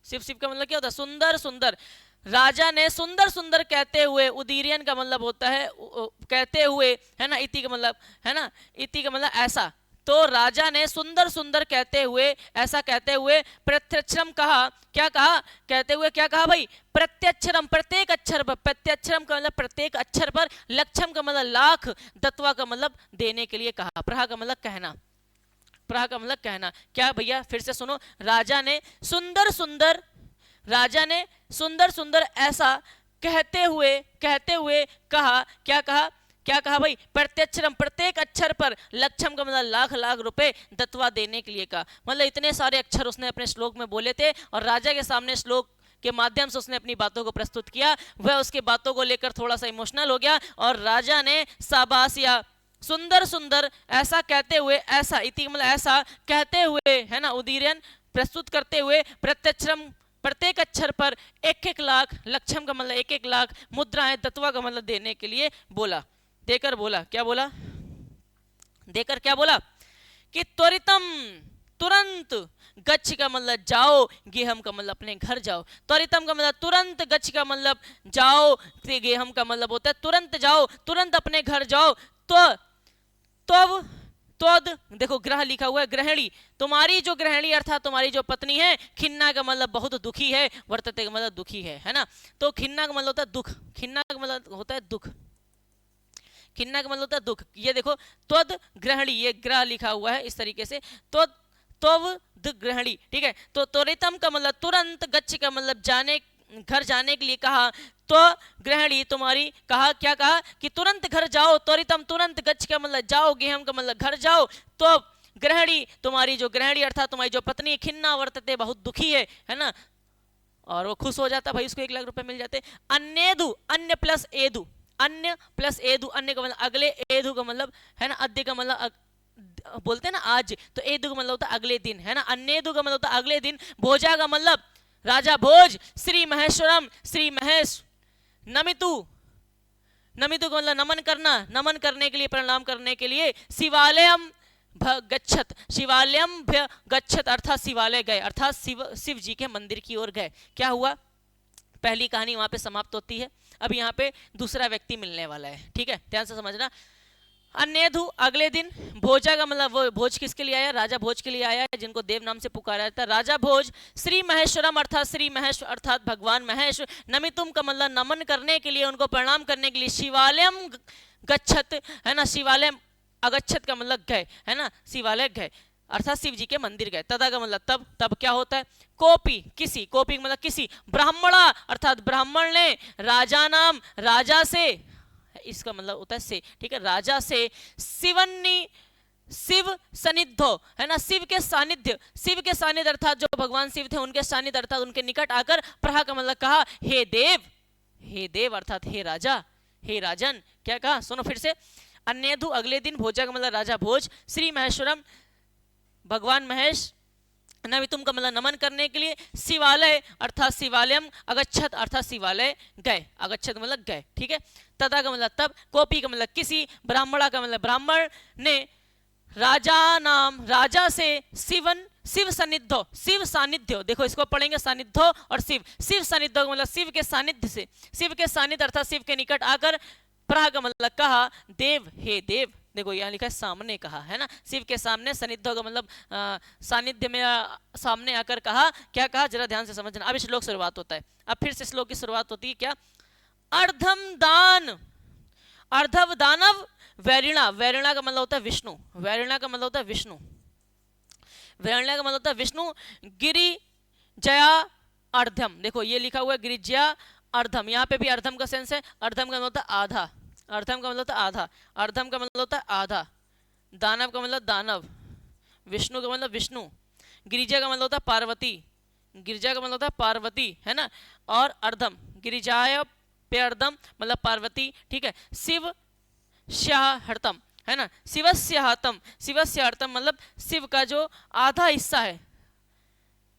शिव का मतलब क्या होता है, सुंदर। राजा ने सुंदर कहते हुए, उदीरियन का मतलब होता है कहते हुए, है ना, इति का मतलब, है ना, इति का मतलब ऐसा। तो राजा ने सुंदर कहते हुए, ऐसा कहते हुए प्रत्यक्षरम कहा, क्या कहा, कहते हुए क्या कहा भाई, प्रत्यक्षरम, प्रत्येक अक्षर पर, प्रत्यक्षरम का मतलब प्रत्येक अक्षर पर, लक्षम का मतलब लाख, दत्वा का मतलब देने के लिए कहा, प्रहा का मतलब कहना, प्रहा का मतलब कहना। क्या भैया फिर से सुनो, राजा ने सुंदर ऐसा कहते हुए कहा, क्या कहा भाई, प्रत्यक्षरम, प्रत्येक अक्षर पर, लक्षम का मतलब लाख रुपए दत्वा देने के लिए कहा। मतलब इतने सारे अक्षर उसने अपने श्लोक में बोले थे और राजा के सामने श्लोक के माध्यम से उसने अपनी बातों को प्रस्तुत किया। वह उसके बातों को लेकर थोड़ा सा इमोशनल हो गया और राजा ने शाबाश या सुंदर ऐसा कहते हुए, ऐसा इति मतलब ऐसा कहते हुए, है ना, उदीरन प्रस्तुत करते हुए, प्रत्यक्षरम प्रत्येक अक्षर पर 1-1 लाख, लक्षम का मतलब 1-1 लाख मुद्राएं, दत्वा का मतलब देने के लिए बोला। देकर बोला, क्या बोला? देकर क्या बोला कि त्वरितम, तुरंत, गच्छ का मतलब जाओ, गेहम का मतलब अपने घर जाओ। त्वरितम का मतलब तुरंत, गच्छ का मतलब जाओ, गेहम का मतलब होता है तुरंत जाओ, तुरंत अपने घर जाओ। तो त्वद, देखो ग्रह लिखा हुआ है, गृहिणी, तुम्हारी जो गृहिणी अर्थात तुम्हारी जो पत्नी है, खिन्ना का मतलब बहुत दुखी है, वर्तते का मतलब दुखी है ना। तो खिन्ना का मतलब होता है दुख, खिन्ना का मतलब होता है दुख, खिन्ना का मतलब होता है दुख। ये देखो त्वद गृहिणी, ये ग्रह लिखा हुआ है इस तरीके से, त्वद गृहिणी, ठीक है। तो त्वरितम का मतलब तुरंत, गच्छ का मतलब जाने, घर जाने के लिए कहा। तो गृहिणी तुम्हारी, कहा, क्या कहा कि तुरंत घर जाओ, त्वरितम तुरंत, गच्छ का मतलब जाओ, गेहम का मतलब घर जाओ। तो गृहिणी तुम्हारी जो गृहिणी अर्थात तुम्हारी जो पत्नी, खिन्ना वर्तते बहुत दुखी है ना। और वो खुश हो जाता, भाई उसको 1 लाख रुपए मिल जाते। अन्येदु, अन्य प्लस एदु, अन्य प्लस एदु, अन्य का मतलब अगले, एदु का मतलब है ना अद्य का मतलब बोलते हैं ना आज, तो एदु का मतलब होता है अगले दिन, है ना। अन्येदु का मतलब होता है अगले दिन। भोजा का मतलब राजा भोज, श्री महेश्वरम, श्री महेश, नमितु, नमितु का मतलब नमन करना, नमन करने के लिए, प्रणाम करने के लिए। शिवालयम गच्छत, शिवालयम गच्छत अर्थात शिवालय गए, अर्थात शिव जी के मंदिर की ओर गए। क्या हुआ? पहली कहानी वहां पे समाप्त होती है। अब यहाँ पे दूसरा व्यक्ति मिलने वाला है, ठीक है, ध्यान से समझना। अन्यधु, अगले दिन। भोजा का मतलब, वो भोज किसके लिए आया? राजा भोज के लिए आया है, जिनको देव नाम से पुकारा जाता है, राजा भोज। श्री महेश्वरम अर्थात श्री महेश अर्थात भगवान महेश। नमितुम का मतलब नमन करने के लिए, उनको प्रणाम करने के लिए। शिवालयम गच्छत, है ना, शिवालय, अगच्छत का मतलब गए, है ना, शिवालय गए अर्थात शिव जी के मंदिर गए। तदा का मतलब तब, तब क्या होता है? कोपी, किसी, कोपी का मतलब किसी। ब्राह्मणा अर्थात ब्राह्मण ने, राजा नाम, राजा से, इसका मतलब होता है से, ठीक है, राजा से। शिवन्नी, शिव सनिध्यो, है ना, शिव के सानिध्य, शिव के सानिध्य अर्थात जो भगवान शिव थे उनके सानिध्य अर्थात उनके निकट आकर, प्रहा का मतलब कहा, हे देव, हे देव अर्थात हे राजा, हे राजन। क्या कहा? सुनो फिर से। अन्यधु, अगले दिन। भोजा का मतलब राजा भोज। श्री महेश्वरम, भगवान महेश। नमितुम का मतलब नमन करने के लिए। शिवालय अर्थात शिवालयम। अगच्छत अर्थात शिवालय गए, अगच्छत मतलब गए, ठीक है। तदा का मतलब तब। कोपी का मतलब किसी। ब्राह्मणा का मतलब ब्राह्मण ने। राजा नाम, राजा से। शिवन, शिव सानिध्य, शिव सानिध्य, देखो इसको पढ़ेंगे सानिध्य और शिव। शिव सानिध्य का मतलब शिव के सानिध्य से, शिव के सानिध्य अर्थात शिव के निकट आकर। प्रहा का मतलब कहा, देव, हे देव, देखो यहाँ लिखा है सामने कहा, है ना, शिव के सामने। सानिध्य का मतलब सानिध्य में सामने आकर कहा। क्या कहा? जरा ध्यान से समझना। अब श्लोक शुरुआत होता है, अब फिर से श्लोक की शुरुआत होती है। क्या? अर्धम दान, अर्धव दानव वैरिणा, वैरिणा का मतलब होता है विष्णु, वैरिणा का मतलब होता है विष्णु, वैरिणा का मतलब होता है विष्णु। गिरि जया अर्धम, देखो ये लिखा हुआ है गिरिजया अर्धम, यहाँ पे भी अर्धम का सेंस है। अर्धम का मतलब होता है आधा, अर्धम का मतलब होता है आधा, अर्धम का मतलब होता है आधा। दानव का मतलब दानव, विष्णु का मतलब विष्णु। गिरिजा का मतलब होता है पार्वती, गिरिजा का मतलब होता है पार्वती, है ना। और अर्धम, गिरिजाय पे अर्धम मतलब पार्वती, ठीक है। शिव हरतम, है ना, शिवस्य हतम, शिवस्य हरतम मतलब शिव का जो आधा हिस्सा है।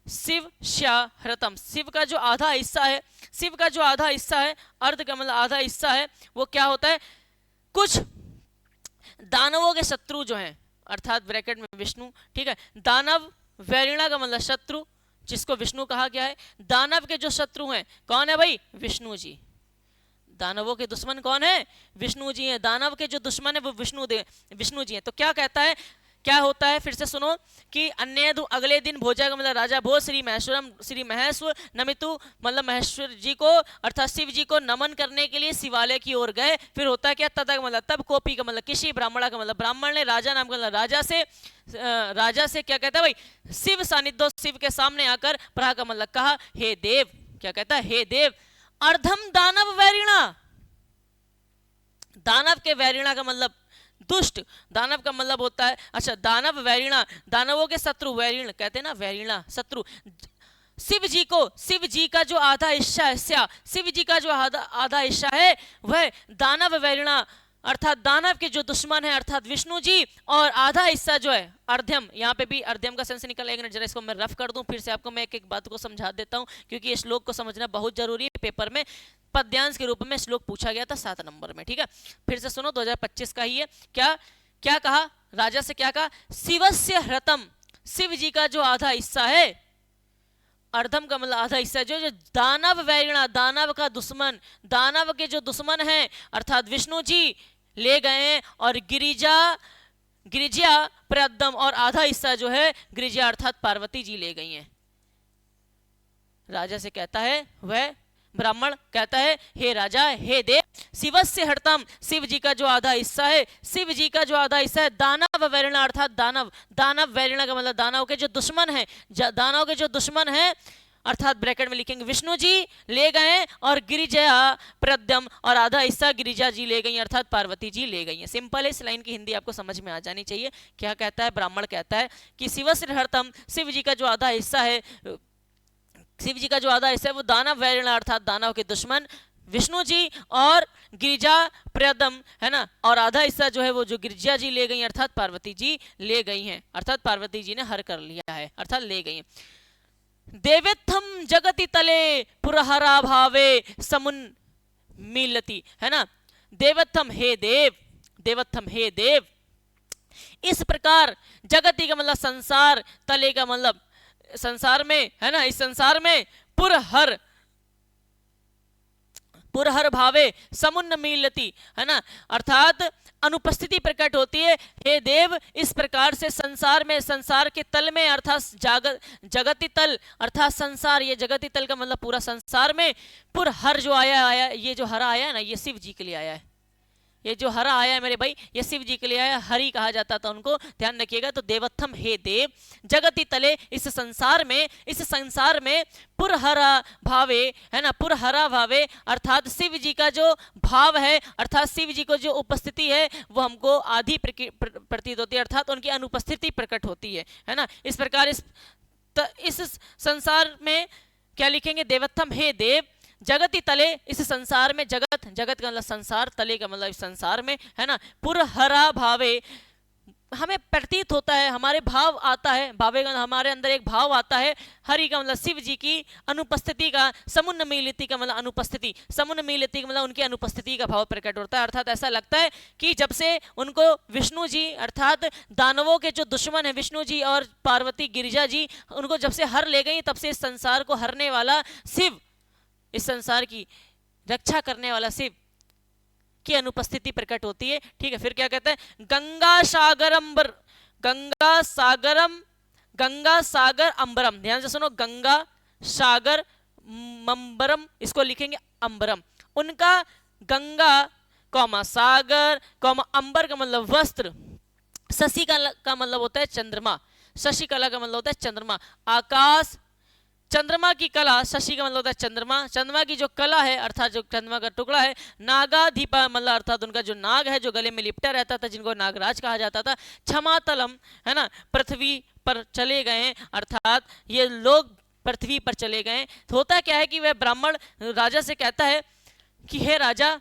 शिव हरतम, शिव का जो आधा हिस्सा है, शिव का जो आधा हिस्सा है, अर्ध का मतलब आधा हिस्सा है, वो क्या होता है? कुछ दानवों के शत्रु जो हैं, अर्थात ब्रैकेट में विष्णु, ठीक है। दानव, वैरिणा का मतलब शत्रु, जिसको विष्णु कहा गया है। दानव के जो शत्रु हैं कौन है भाई? विष्णु जी। दानवों के दुश्मन कौन है? विष्णु जी हैं। दानव के जो दुश्मन है वो विष्णु जी हैं। तो क्या कहता है, क्या होता है? फिर से सुनो कि अन्य अगले दिन। भोजा का मतलब राजा भोज। श्री महेश्वरम, श्री महेश्वर। नमितु मतलब महेश्वर जी को अर्थात शिव जी को नमन करने के लिए शिवालय की ओर गए। फिर होता है क्या? तदा का मतलब तब। कोपी का मतलब किसी। ब्राह्मणा का मतलब ब्राह्मण ने। राजा नाम का मतलब राजा से, राजा से क्या कहता है भाई? शिव सानिध्य, शिव के सामने आकर। प्रहा का मतलब कहा, हे देव, क्या कहता है? हे देव। अर्धम दानव वैरिणा, दानव के वैरिणा का मतलब दुष्ट, दानव का मतलब होता है, अच्छा दानव वैरिणा, दानवों के शत्रु, वैरिण कहते हैं ना, वैरिणा शत्रु। शिव जी को, शिव जी का जो आधा हिस्सा है, शिव जी का जो आधा हिस्सा है वह दानव वैरिणा अर्थात दानव के जो दुश्मन है अर्थात विष्णु जी, और आधा हिस्सा जो है अर्ध्यम, यहाँ पे भी अर्ध्यम का सेंस निकल आएगा। जरा इसको मैं रफ कर दूं, फिर से आपको मैं एक एक बात को समझा देता हूँ, क्योंकि ये श्लोक को समझना बहुत जरूरी है। पेपर में पद्यांश के रूप में श्लोक पूछा गया था 7 नंबर में, ठीक है। फिर से सुनो, 2025 का ही है। क्या क्या कहा राजा से, क्या कहा, शिवस्य हृतम, शिव जी का जो आधा हिस्सा है, अर्धम का मतलब आधा हिस्सा, जो दानव वैरिणा, दानव का दुश्मन, दानव के जो दुश्मन हैं अर्थात विष्णु जी ले गए हैं, और गिरिजा प्रदम, और आधा हिस्सा जो है गिरिजा अर्थात पार्वती जी ले गई हैं। राजा से कहता है, वह ब्राह्मण कहता है, हे राजा, हे देव, शिवस्य हृतम, शिव जी का जो आधा हिस्सा है, शिव जी का जो आधा हिस्सा है, दानव वैरिणा अर्थात दानव, दानव वैरिणा का मतलब दानव के जो दुश्मन हैं, दानव के जो दुश्मन हैं अर्थात ब्रैकेट में लिखेंगे विष्णु जी ले गए, और गिरिजा प्रद्यम, और आधा हिस्सा गिरिजा जी ले गई अर्थात पार्वती जी ले गई हैं। सिंपल है, इस लाइन की हिंदी आपको समझ में आ जानी चाहिए। क्या कहता है, ब्राह्मण कहता है कि शिवस्य हृतम, शिव जी का जो आधा हिस्सा है, शिव जी का जो आधा हिस्सा है वो दानव वैरिणा अर्थात दानव के दुश्मन विष्णु जी, और गिरिजा प्रदम है ना, और आधा हिस्सा जो है वो जो गिरिजा जी ले गई अर्थात पार्वती जी ले गई हैं, अर्थात पार्वती जी ने हर कर लिया है अर्थात ले गई हैं। देवेत्थम जगति तले पुरहरा भावे समुन मिलती, है ना, देवत्थम हे देव, देवत्थम हे देव, इस प्रकार जगति का मतलब संसार, तले का मतलब संसार में, है ना, इस संसार में पुरहर, पुरहर भावे समुन्न मिलती, है ना, अर्थात अनुपस्थिति प्रकट होती है। हे देव, इस प्रकार से संसार में, संसार के तल में अर्थात जगति तल अर्थात संसार, ये जगति तल का मतलब पूरा संसार में पुरहर जो आया, ये जो हरा आया है ना, ये शिव जी के लिए आया है। ये जो हरा आया है मेरे भाई, ये शिव जी के लिए आया, हरि कहा जाता था उनको, ध्यान रखिएगा। तो देवत्थम हे देव, जगति तले, इस संसार में पुरहरा भावे, है ना, पुरहरा भावे अर्थात शिव जी का जो भाव है अर्थात शिव जी को जो उपस्थिति है वो हमको आधी प्रतीत होती है, अर्थात उनकी अनुपस्थिति प्रकट होती है ना। इस प्रकार इस संसार में क्या लिखेंगे, देवत्थम हे देव, जगति तले, इस संसार में, जगत का मतलब संसार, तले का मतलब इस संसार में, है ना, पुरहरा भावे, हमें प्रतीत होता है, हमारे भाव आता है, भावे का हमारे अंदर एक भाव आता है, हरि का मतलब शिव जी की अनुपस्थिति का, समुन्न मिलिति का मतलब अनुपस्थिति, समुन्न मिलिति का मतलब उनकी अनुपस्थिति का भाव प्रकट होता है। अर्थात ऐसा लगता है कि जब से उनको विष्णु जी अर्थात दानवों के जो दुश्मन है विष्णु जी और पार्वती गिरिजा जी, उनको जब से हर ले गई, तब से इस संसार को हरने वाला शिव, इस संसार की रक्षा करने वाला शिव की अनुपस्थिति प्रकट होती है। ठीक है, फिर क्या कहते हैं, गंगा सागर अंबरम, ध्यान से सुनो, गंगा सागर मंबरम, इसको लिखेंगे अंबरम, उनका गंगा कौमा सागर कौमा अंबर का मतलब वस्त्र, शशि का मतलब होता है चंद्रमा, शशि कला का मतलब होता है चंद्रमा, आकाश, चंद्रमा की कला, शशि का मतलब होता है चंद्रमा, चंद्रमा की जो कला है अर्थात जो चंद्रमा का टुकड़ा है, नागाधिपा मतलब अर्थात उनका जो नाग है जो गले में लिपटा रहता था, जिनको नागराज कहा जाता था, क्षमातलम, है ना, पृथ्वी पर चले गए, अर्थात ये लोग पृथ्वी पर चले गए। तो होता क्या है कि वह ब्राह्मण राजा से कहता है कि हे राजा,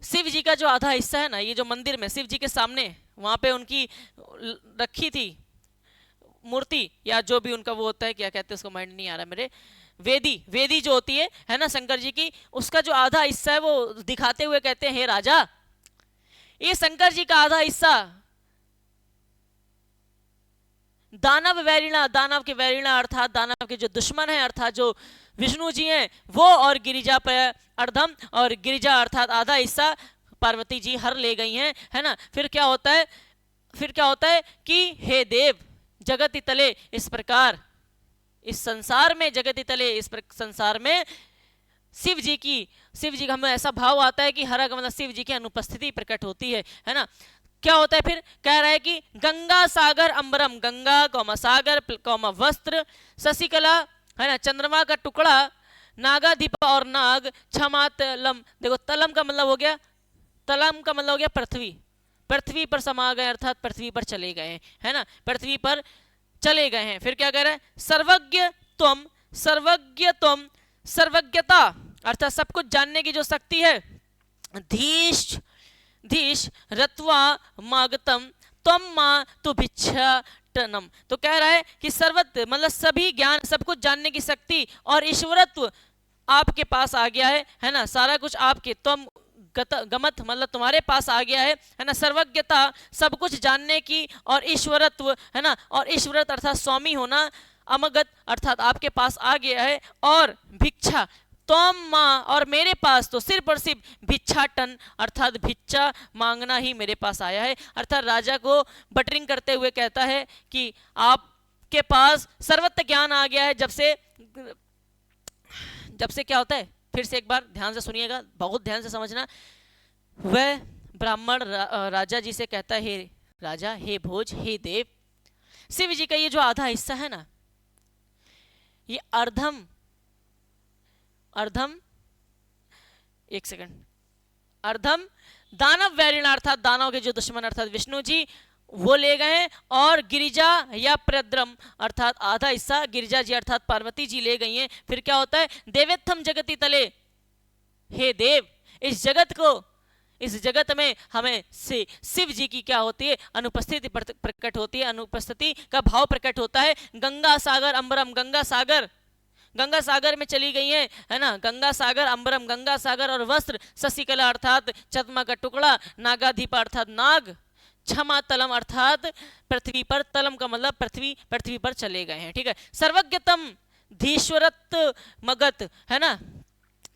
शिव जी का जो आधा हिस्सा है ना, ये जो मंदिर में शिव जी के सामने वहां पे उनकी रखी थी मूर्ति, या जो भी उनका वो होता है, क्या कहते हैं उसको, माइंड नहीं आ रहा मेरे, वेदी जो होती है ना शंकर जी की, उसका जो आधा हिस्सा है वो दिखाते हुए कहते हैं, हे राजा, ये शंकर जी का आधा हिस्सा दानव वैरिणा, दानव के वैरिणा अर्थात दानव के जो दुश्मन है अर्थात जो विष्णु जी हैं वो, और गिरिजा पर अर्धम, और गिरिजा अर्थात आधा हिस्सा पार्वती जी हर ले गई हैं, है ना। फिर क्या होता है कि हे देव, जगति तले, इस प्रकार इस संसार में, जगति तले, इस संसार में शिव जी का हमें ऐसा भाव आता है कि हरा का मतलब शिव जी की अनुपस्थिति प्रकट होती है ना। क्या होता है, फिर कह रहा है कि गंगा सागर अंबरम, गंगा कौमा सागर कौमा वस्त्र, शशिकला, है ना, चंद्रमा का टुकड़ा, नागाधिपा और नाग, क्षमा तलम, देखो तलम का मतलब हो गया, तलम का मतलब हो गया पृथ्वी पर समा गए अर्थात पृथ्वी पर चले गए, है ना, पृथ्वी पर चले गए हैं। फिर क्या कह रहा है, सर्वज्ञता अर्थात सब कुछ जानने की जो शक्ति है, धीश धीश रत्वा मागतम त्वम मां तु भिक्षाटनम। तो कह रहा है कि सर्वत्र मतलब सभी ज्ञान, सब कुछ जानने की शक्ति और ईश्वरत्व आपके पास आ गया है ना, सारा कुछ आपके, तुम गमत मतलब तुम्हारे पास आ गया है ना, सर्वज्ञता सब कुछ जानने की और ईश्वरत्व है ना, और ईश्वरत अर्थात स्वामी होना, अमगत अर्थात आपके पास आ गया है, और भिक्षा तुम माँ और मेरे पास तो सिर्फ और सिर्फ भिक्षाटन अर्थात भिक्षा मांगना ही मेरे पास आया है। अर्थात राजा को बटरिंग करते हुए कहता है कि आपके पास सर्वत्र ज्ञान आ गया है। जब से क्या होता है, फिर से एक बार ध्यान से सुनिएगा, बहुत ध्यान से समझना। वह ब्राह्मण राजा जी से कहता है, हे राजा, हे भोज, हे देव, शिव जी का ये जो आधा हिस्सा है ना, ये अर्धम एक सेकंड, अर्धम दानव वैरिण अर्थात दानव के जो दुश्मन अर्थात विष्णु जी वो ले गए हैं, और गिरिजा या प्रद्रम अर्थात आधा हिस्सा गिरिजा जी अर्थात पार्वती जी ले गई हैं। फिर क्या होता है, देवेत्थम जगति तले, हे देव, इस जगत में हमें से शिव जी की क्या होती है, अनुपस्थिति प्रकट होती है, अनुपस्थिति का भाव प्रकट होता है। गंगा सागर अंबरम, गंगा सागर में चली गई है ना, गंगा सागर अंबरम, गंगा सागर, और वस्त्र शशिकला अर्थात चद्मा का टुकड़ा, नागाधीपा अर्थात नाग, क्षमा तलम अर्थात पृथ्वी पर, तलम का मतलब पृथ्वी पर चले गए हैं। ठीक है, सर्वज्ञतम धीश्वरत मगत है ना,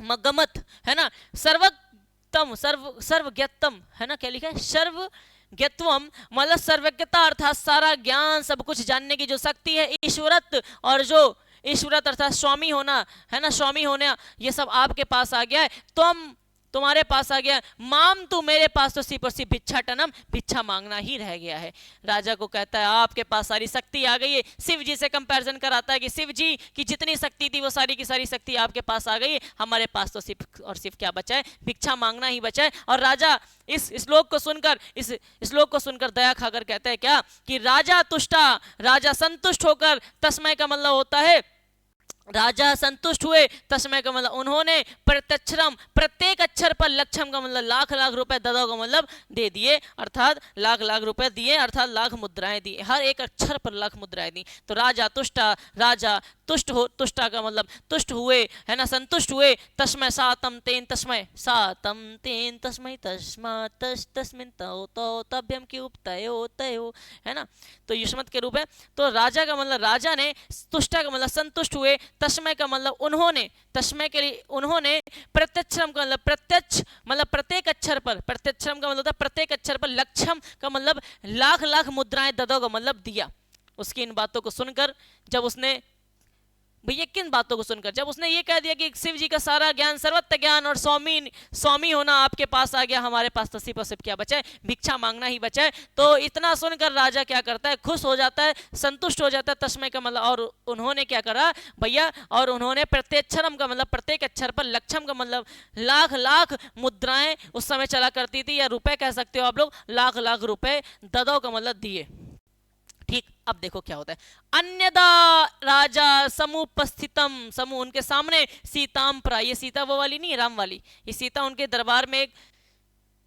मगमत है ना, सर्वज्ञतम सर्वज्ञतम है ना, क्या लिखा है, सर्वज्ञत्वम मतलब सर्वज्ञता अर्थात सारा ज्ञान, सब कुछ जानने की जो शक्ति है, ईश्वरत और जो ईश्वरत अर्थात स्वामी होना है ना, स्वामी होना, ये सब आपके पास आ गया है, तुम्हारे पास आ गया। माम तू मेरे पास तो सिर्फ और सिर्फ भिक्षाटनम, भिक्षा मांगना ही रह गया है। राजा को कहता है आपके पास सारी शक्ति आ गई है। शिव जी से कंपैरिजन कराता है कि शिव जी की जितनी शक्ति थी वो सारी की सारी शक्ति आपके पास आ गई है, हमारे पास तो सिर्फ और सिर्फ क्या बचा है, भिक्षा मांगना ही बचा है। और राजा इस श्लोक को सुनकर दया खाकर कहता है क्या, कि राजा तुष्टा, राजा संतुष्ट होकर, तस्मय का मतलब होता है राजा संतुष्ट हुए, तस्मय का मतलब उन्होंने, प्रत्यक्षरम प्रत्येक अक्षर पर, लक्षम का मतलब लाख लाख रुपए, ददो का मतलब दे दिए अर्थात लाख लाख रुपए दिए अर्थात लाख मुद्राएं दी, हर एक अक्षर पर लाख मुद्राएं दी। तो राजा तुष्टा, राजा तुष्टा का मतलब तुष्ट हुए है ना, संतुष्ट हुए। तस्मय सातम तेन, तस्मय सातम तेन, तस्मय तस्मा तस्मिन तो तभ्यम की उपतयो तयो है ना, तो युष्मत के रूप है। तो राजा का मतलब राजा ने, तुष्टा का मतलब संतुष्ट हुए, तस्मय का मतलब उन्होंने, तस्मय के लिए उन्होंने, प्रत्यक्षम का मतलब प्रत्यक्ष मतलब प्रत्येक अक्षर पर, प्रत्यक्षम का मतलब होता है प्रत्येक अक्षर पर, लक्षम का मतलब लाख लाख मुद्राएं, ददो का मतलब दिया। उसकी इन बातों को सुनकर, जब उसने भैया किन बातों को सुनकर, जब उसने ये कह दिया कि शिव जी का सारा ज्ञान, सर्वत्र ज्ञान और स्वामी होना आपके पास आ गया, हमारे पास तो सिर्फ और सिर्फ क्या बचा है, भिक्षा मांगना ही बचा है। तो इतना सुनकर राजा क्या करता है, खुश हो जाता है, संतुष्ट हो जाता है। तस्मय का मतलब, और उन्होंने क्या करा भैया, और उन्होंने प्रत्यक्षरम का मतलब प्रत्येक अक्षर पर, लक्षम का मतलब लाख लाख मुद्राएं उस समय चला करती थी, या रुपए कह सकते हो आप लोग, लाख लाख रुपए, ददो का मतलब दिए। ठीक, अब देखो क्या होता है, अन्यदा राजा समुपस्थितम, समूह उनके सामने, सीताम प्रा, ये सीता वो वाली नहीं, राम वाली, ये सीता उनके दरबार में एक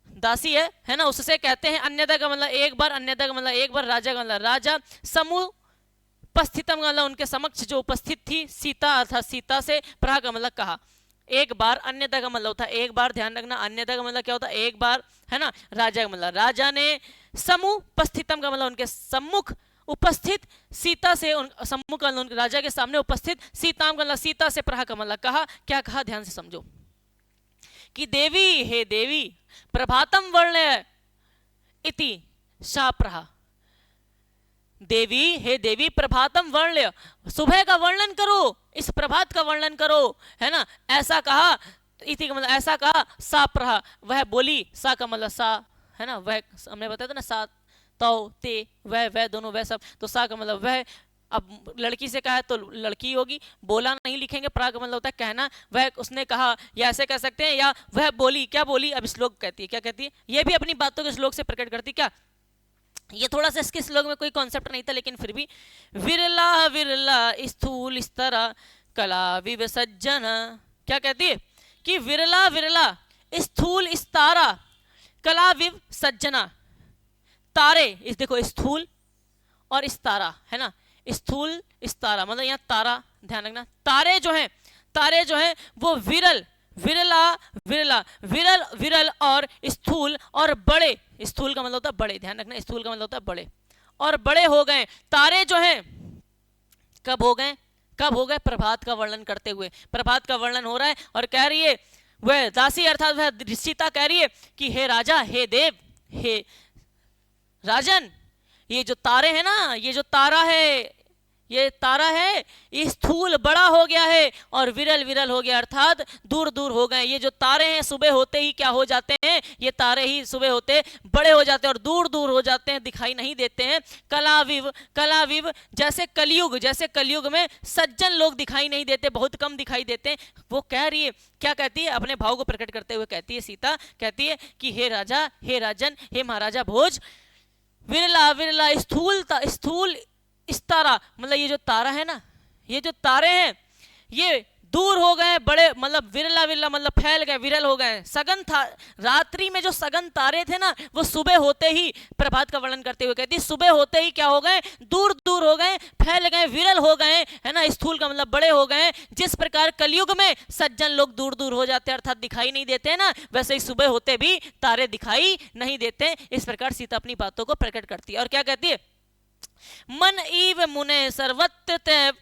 दासी है ना, उससे कहते हैं अन्यदा का मतलब एक बार, अन्यदा का मतलब एक बार, राजा का मतलब राजा, समुपस्थितम का मतलब उनके समक्ष जो उपस्थित थी सीता अर्थात सीता से, प्रा का मतलब कहा, एक बार, अन्यथा का मतलब होता है एक बार, ध्यान रखना, अन्यथा का मतलब क्या होता है एक बार है ना। राजा का मतलब राजा ने, समुपस्थितम का मतलब उनके सम्मुख उपस्थित, सीता से सम्मुख राजा के सामने उपस्थित, सीताम का मतलब सीता से, प्रहा का मतलब कहा, क्या कहा ध्यान से समझो, कि देवी, हे देवी, प्रभातम वर्ण इति शाप्रहा, देवी हे देवी, प्रभातम वर्ण, सुबह का वर्णन करो, इस प्रभात का वर्णन करो है ना, ऐसा कहा, इति का मतलब ऐसा कहा, सा प्रहा वह बोली, सा का मतलब सा है ना, वह हमने बताया था ना, सा तो ते वह दोनों वह सब, तो सा का मतलब वह, अब लड़की से कहा है तो लड़की होगी, बोला नहीं लिखेंगे, प्रा का मतलब होता है कहना, वह उसने कहा, या ऐसे कह सकते हैं, या वह बोली, क्या बोली, अब श्लोक कहती है, क्या कहती है, ये भी अपनी बातों के श्लोक से प्रकट करती, क्या ये थोड़ा सा इसके श्लोक में कोई कॉन्सेप्ट नहीं था, लेकिन फिर भी, विरला विरला स्थूल स्तर कला विवसज्जन, क्या कहती है कि विरला विरला स्थूल इस्तारा कलाविव सज्जना। तारे, इस देखो स्थूल और इस्तारा है ना, स्थूल इस्तारा मतलब यहाँ तारा, ध्यान रखना। तारे जो है वो विरल विरला विरला विरल विरल और स्थूल और बड़े, स्थूल का मतलब होता है बड़े, ध्यान रखना, स्थूल का मतलब होता है बड़े, और बड़े हो गए। तारे जो हैं कब हो गए, कब हो गए? प्रभात का वर्णन करते हुए, प्रभात का वर्णन हो रहा है और कह रही है वह दासी अर्थात वह सीता कह रही है कि हे राजा, हे देव, हे राजन, ये जो तारे हैं ना, ये जो तारा है, ये तारा है, ये स्थूल बड़ा हो गया है और विरल विरल हो गया अर्थात दूर दूर हो गए। ये जो तारे हैं सुबह होते ही क्या हो जाते हैं, ये तारे ही सुबह होते बड़े हो जाते हैं और दूर दूर हो जाते हैं, दिखाई नहीं देते हैं। कलाविव, कलाविव जैसे कलयुग, जैसे कलयुग में सज्जन लोग दिखाई नहीं देते, बहुत कम दिखाई देते हैं। वो कह रही है, क्या कहती है? अपने भाव को प्रकट करते हुए कहती है सीता, कहती है कि हे राजा, हे राजन, हे महाराजा भोज, विरला विरला स्थूल इस्तारा मतलब ये जो तारा है ना, ये जो तारे हैं ये दूर हो गए, बड़े मतलब विरला विरला मतलब फैल गए, विरल हो गए। सघन था, रात्रि में जो सघन तारे थे ना वो सुबह होते ही, प्रभात का वर्णन करते हुए कहती है सुबह होते ही क्या हो गए, दूर दूर हो गए, फैल गए, विरल हो गए, है ना, स्थूल का मतलब बड़े हो गए। जिस प्रकार कलयुग में सज्जन लोग दूर दूर हो जाते हैं अर्थात दिखाई नहीं देते हैं ना, वैसे ही सुबह होते भी तारे दिखाई नहीं देते। इस प्रकार सीता अपनी बातों को प्रकट करती है और क्या कहती है? मन इव मुने सर्वत्रैव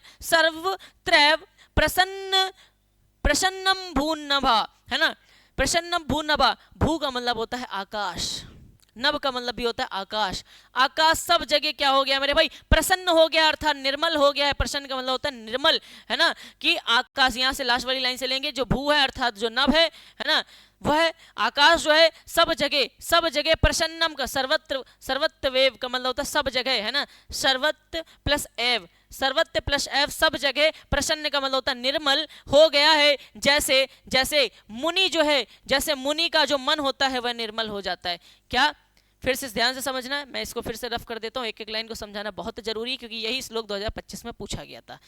प्रसन्नम भूनभा, है ना, प्रसन्नम भूनभा। भू का मतलब होता है आकाश, नभ का मतलब भी होता है आकाश। आकाश सब जगह क्या हो गया मेरे भाई? प्रसन्न हो गया अर्थात निर्मल हो गया है। प्रसन्न का मतलब होता है निर्मल, है ना, कि आकाश, यहां से लास्ट वाली लाइन से लेंगे, जो भू है अर्थात जो नभ है ना, वह आकाश जो है सब जगह प्रसन्नम का सर्वत्र वेव का मतलब होता है सब जगह, है ना, सर्वत्र प्लस एव, सर्वत्र प्लस एव सब जगह, प्रसन्न का मतलब होता है निर्मल हो गया है। जैसे जैसे मुनि जो है, जैसे मुनि का जो मन होता है वह निर्मल हो जाता है। क्या? फिर से ध्यान से समझना है, मैं इसको फिर से रफ कर देता हूँ, एक एक लाइन को समझाना बहुत जरूरी है क्योंकि यही श्लोक 2025 में पूछा गया था।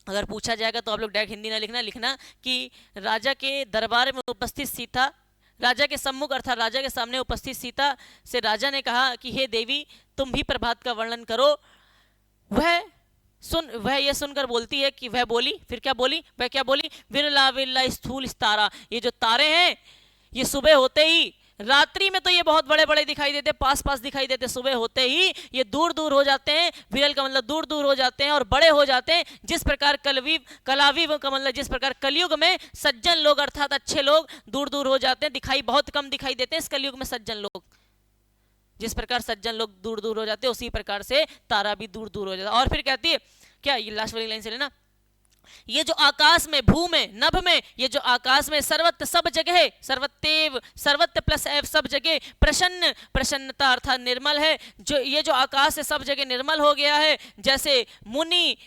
अगर पूछा जाएगा तो आप लोग डायरेक्ट हिंदी ना लिखना कि राजा के दरबार में उपस्थित सीता, राजा के सम्मुख अर्थात राजा के सामने उपस्थित सीता से राजा ने कहा कि हे देवी तुम भी प्रभात का वर्णन करो। वह ये सुनकर बोलती है कि वह बोली, फिर क्या बोली? वह क्या बोली? विरला विरला स्थूल तारा, ये जो तारे हैं ये सुबह होते ही, रात्रि में तो ये बहुत बड़े बड़े दिखाई देते, पास पास दिखाई देते, सुबह होते ही ये दूर दूर हो जाते हैं। विरल का मतलब दूर दूर हो जाते हैं और बड़े हो जाते हैं। जिस प्रकार कलाविव का मतलब जिस प्रकार कलयुग में सज्जन लोग अर्थात अच्छे लोग दूर दूर हो जाते हैं, दिखाई बहुत कम दिखाई देते हैं इस कलयुग में सज्जन लोग। जिस प्रकार सज्जन लोग दूर दूर हो जाते हैं उसी प्रकार से तारा भी दूर दूर हो जाता है। और फिर कहती है क्या, ये लास्ट वाली लाइन से लेना, ये जो आकाश में, भू में, नभ में, ये जो आकाश में सर्वत्र सब जगह, सर्वतेव, सर्वत्र प्लस एव सब जगह, प्रसन्न, प्रसन्नता अर्थात निर्मल है। जो ये जो आकाश है सब जगह निर्मल हो गया है। जैसे मुनि,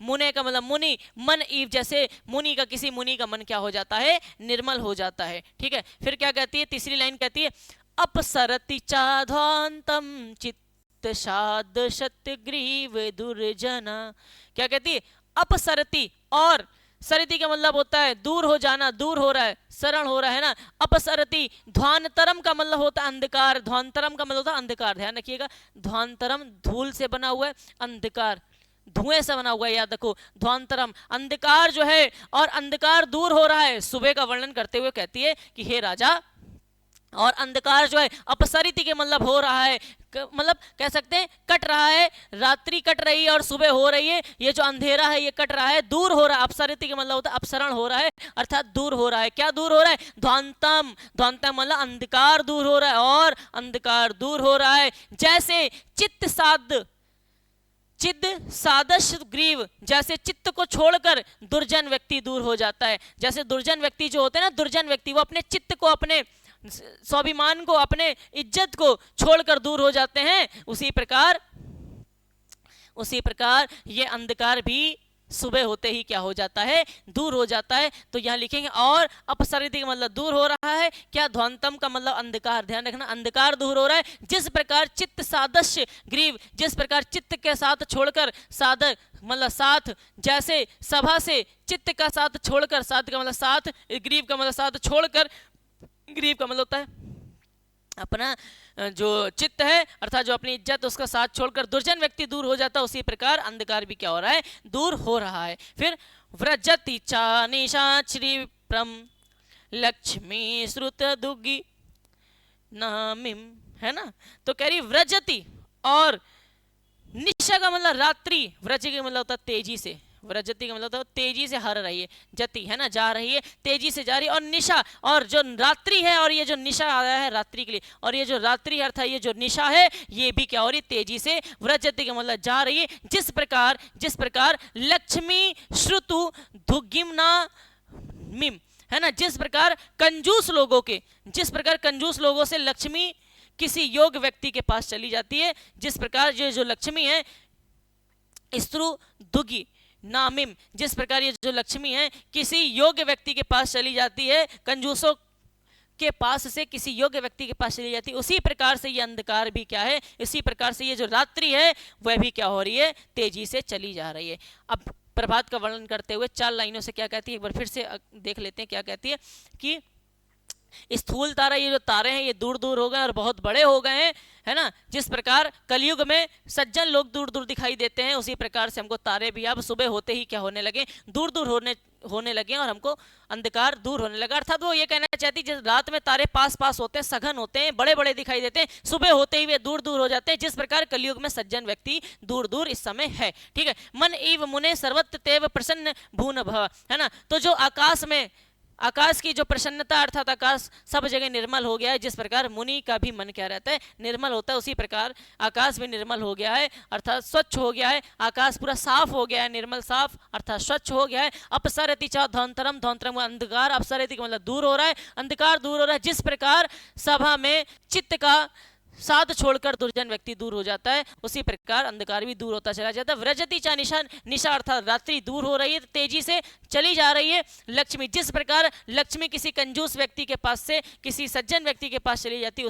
मुने का मतलब मुनि, मन इव जैसे मुनि का, किसी मुनि का मन क्या हो जाता है? निर्मल हो जाता है। ठीक है, फिर क्या कहती है? तीसरी लाइन कहती है अपसरति चाध्वांतम चित्त शादशत ग्रीव दुर्जना। क्या कहती है? अपसरती, और सरती का मतलब होता है दूर हो जाना, दूर हो रहा है, शरण हो रहा है ना। अपसरती, ध्वांतरम का मतलब होता है अंधकार, ध्वांतरम का मतलब होता है अंधकार, ध्यान रखिएगा। ध्वांतरम धूल से बना हुआ है, अंधकार धुएं से बना हुआ है, याद रखो। ध्वांतरम अंधकार जो है, और अंधकार दूर हो रहा है। सुबह का वर्णन करते हुए कहती है कि हे राजा, और अंधकार जो है अपसरिति के मतलब हो रहा है, मतलब कह सकते हैं कट रहा है, रात्रि कट रही है और सुबह हो रही है। ये जो अंधेरा है ये कट रहा है, दूर हो रहा है। अपसरिति के मतलब होता है अपसरण हो रहा है अर्थात दूर हो रहा है। क्या दूर हो रहा है? ध्वांतम, ध्वांतम मतलब अंधकार दूर हो रहा है, और अंधकार दूर हो रहा है। जैसे चिद सादश ग्रीव, जैसे चित्त को छोड़कर दुर्जन व्यक्ति दूर हो जाता है। जैसे दुर्जन व्यक्ति जो होते हैं ना, दुर्जन व्यक्ति वो अपने चित्त को, अपने स्वाभिमान को, अपने इज्जत को छोड़कर दूर हो जाते हैं, उसी प्रकार ये अंधकार भी सुबह होते ही क्या हो जाता है, दूर हो जाता है। तो यहाँ लिखेंगे और अपसरति का मतलब दूर हो रहा है। क्या ध्वंतम का मतलब अंधकार, ध्यान रखना अंधकार दूर हो रहा है। जिस प्रकार चित्त सादृश्य ग्रीव, जिस प्रकार चित्त के साथ छोड़कर साधक मतलब साथ, जैसे सभा से चित्त का साथ छोड़कर, साथ का मतलब साथ, ग्रीव का मतलब साथ छोड़कर, ग्रीव का मतलब होता है अपना जो चित्त है अर्थात जो अपनी इज्जत उसका साथ छोड़कर दुर्जन व्यक्ति दूर हो जाता है, उसी प्रकार अंधकार भी क्या हो रहा है, दूर हो रहा है। फिर व्रजति चा निशाचरीप्रम लक्ष्मी श्रुत दुग्गी नामिम, है ना। तो कह रही व्रजति, और निशा का मतलब रात्रि, व्रज का मतलब होता है तेजी से, व्रजति का मतलब तेजी से हर रही है, जति है ना, जा रही है, तेजी से जा रही है। और निशा, और जो रात्रि है, और ये जो निशा आया है रात्रि के लिए, और ये जो रात्रि अर्थ है ये जो निशा है ये भी क्या हो रही है, तेजी से, व्रजति का मतलब जा रही है। जिस प्रकार लक्ष्मी श्रुतु धुगिमना मिम, है ना, जिस प्रकार कंजूस लोगों से लक्ष्मी किसी योग्य व्यक्ति के पास चली जाती है, जिस प्रकार जो लक्ष्मी है स्त्रु दुगी नामिम, जिस प्रकार ये जो लक्ष्मी है किसी योग्य व्यक्ति के पास चली जाती है, कंजूसों के पास से किसी योग्य व्यक्ति के पास चली जाती है, उसी प्रकार से ये अंधकार भी क्या है, इसी प्रकार से ये जो रात्रि है वह भी क्या हो रही है, तेजी से चली जा रही है। अब प्रभात का वर्णन करते हुए 4 लाइनों से क्या कहती है, एक बार फिर से देख लेते हैं क्या कहती है कि स्थूल तारा, ये जो तारे हैं ये दूर दूर हो गए और बहुत बड़े हो गए हैं, है ना। जिस प्रकार कलयुग में सज्जन लोग दूर दूर दिखाई देते हैं, उसी प्रकार से हमको तारे भी अब सुबह होते ही क्या होने लगे, दूर दूर होने लगे और हमको अंधकार दूर होने लगा। अर्थात वो ये कहना चाहती है जिस रात में तारे पास पास होते हैं, सघन होते हैं, बड़े बड़े दिखाई देते हैं, सुबह होते ही वे दूर दूर हो जाते हैं, जिस प्रकार कलयुग में सज्जन व्यक्ति दूर दूर इस समय है। ठीक है, मन एव मुने सर्वत्र तेव प्रसन्न भून भव, है ना। तो जो आकाश की जो प्रसन्नता अर्थात आकाश सब जगह निर्मल हो गया है, जिस प्रकार मुनि का भी मन क्या रहता है, निर्मल होता है, उसी प्रकार आकाश भी निर्मल हो गया है अर्थात स्वच्छ हो गया है, आकाश पूरा साफ हो गया है, निर्मल साफ अर्थात स्वच्छ हो गया है। अपसरति च ध्वंतरम, ध्वंतरम अंधकार, अपसरति का मतलब दूर हो रहा है, अंधकार दूर हो रहा है। जिस प्रकार सभा में चित्त का साथ छोड़कर दुर्जन व्यक्ति दूर हो जाता है, उसी प्रकार अंधकार भी दूर होता चला जाता है। व्रजति चा निशा अर्थात रात्रि दूर हो रही है, तेजी से चली जा रही है। लक्ष्मी, जिस प्रकार लक्ष्मी किसी कंजूस व्यक्ति के पास से किसी सज्जन व्यक्ति के पास चली जाती है,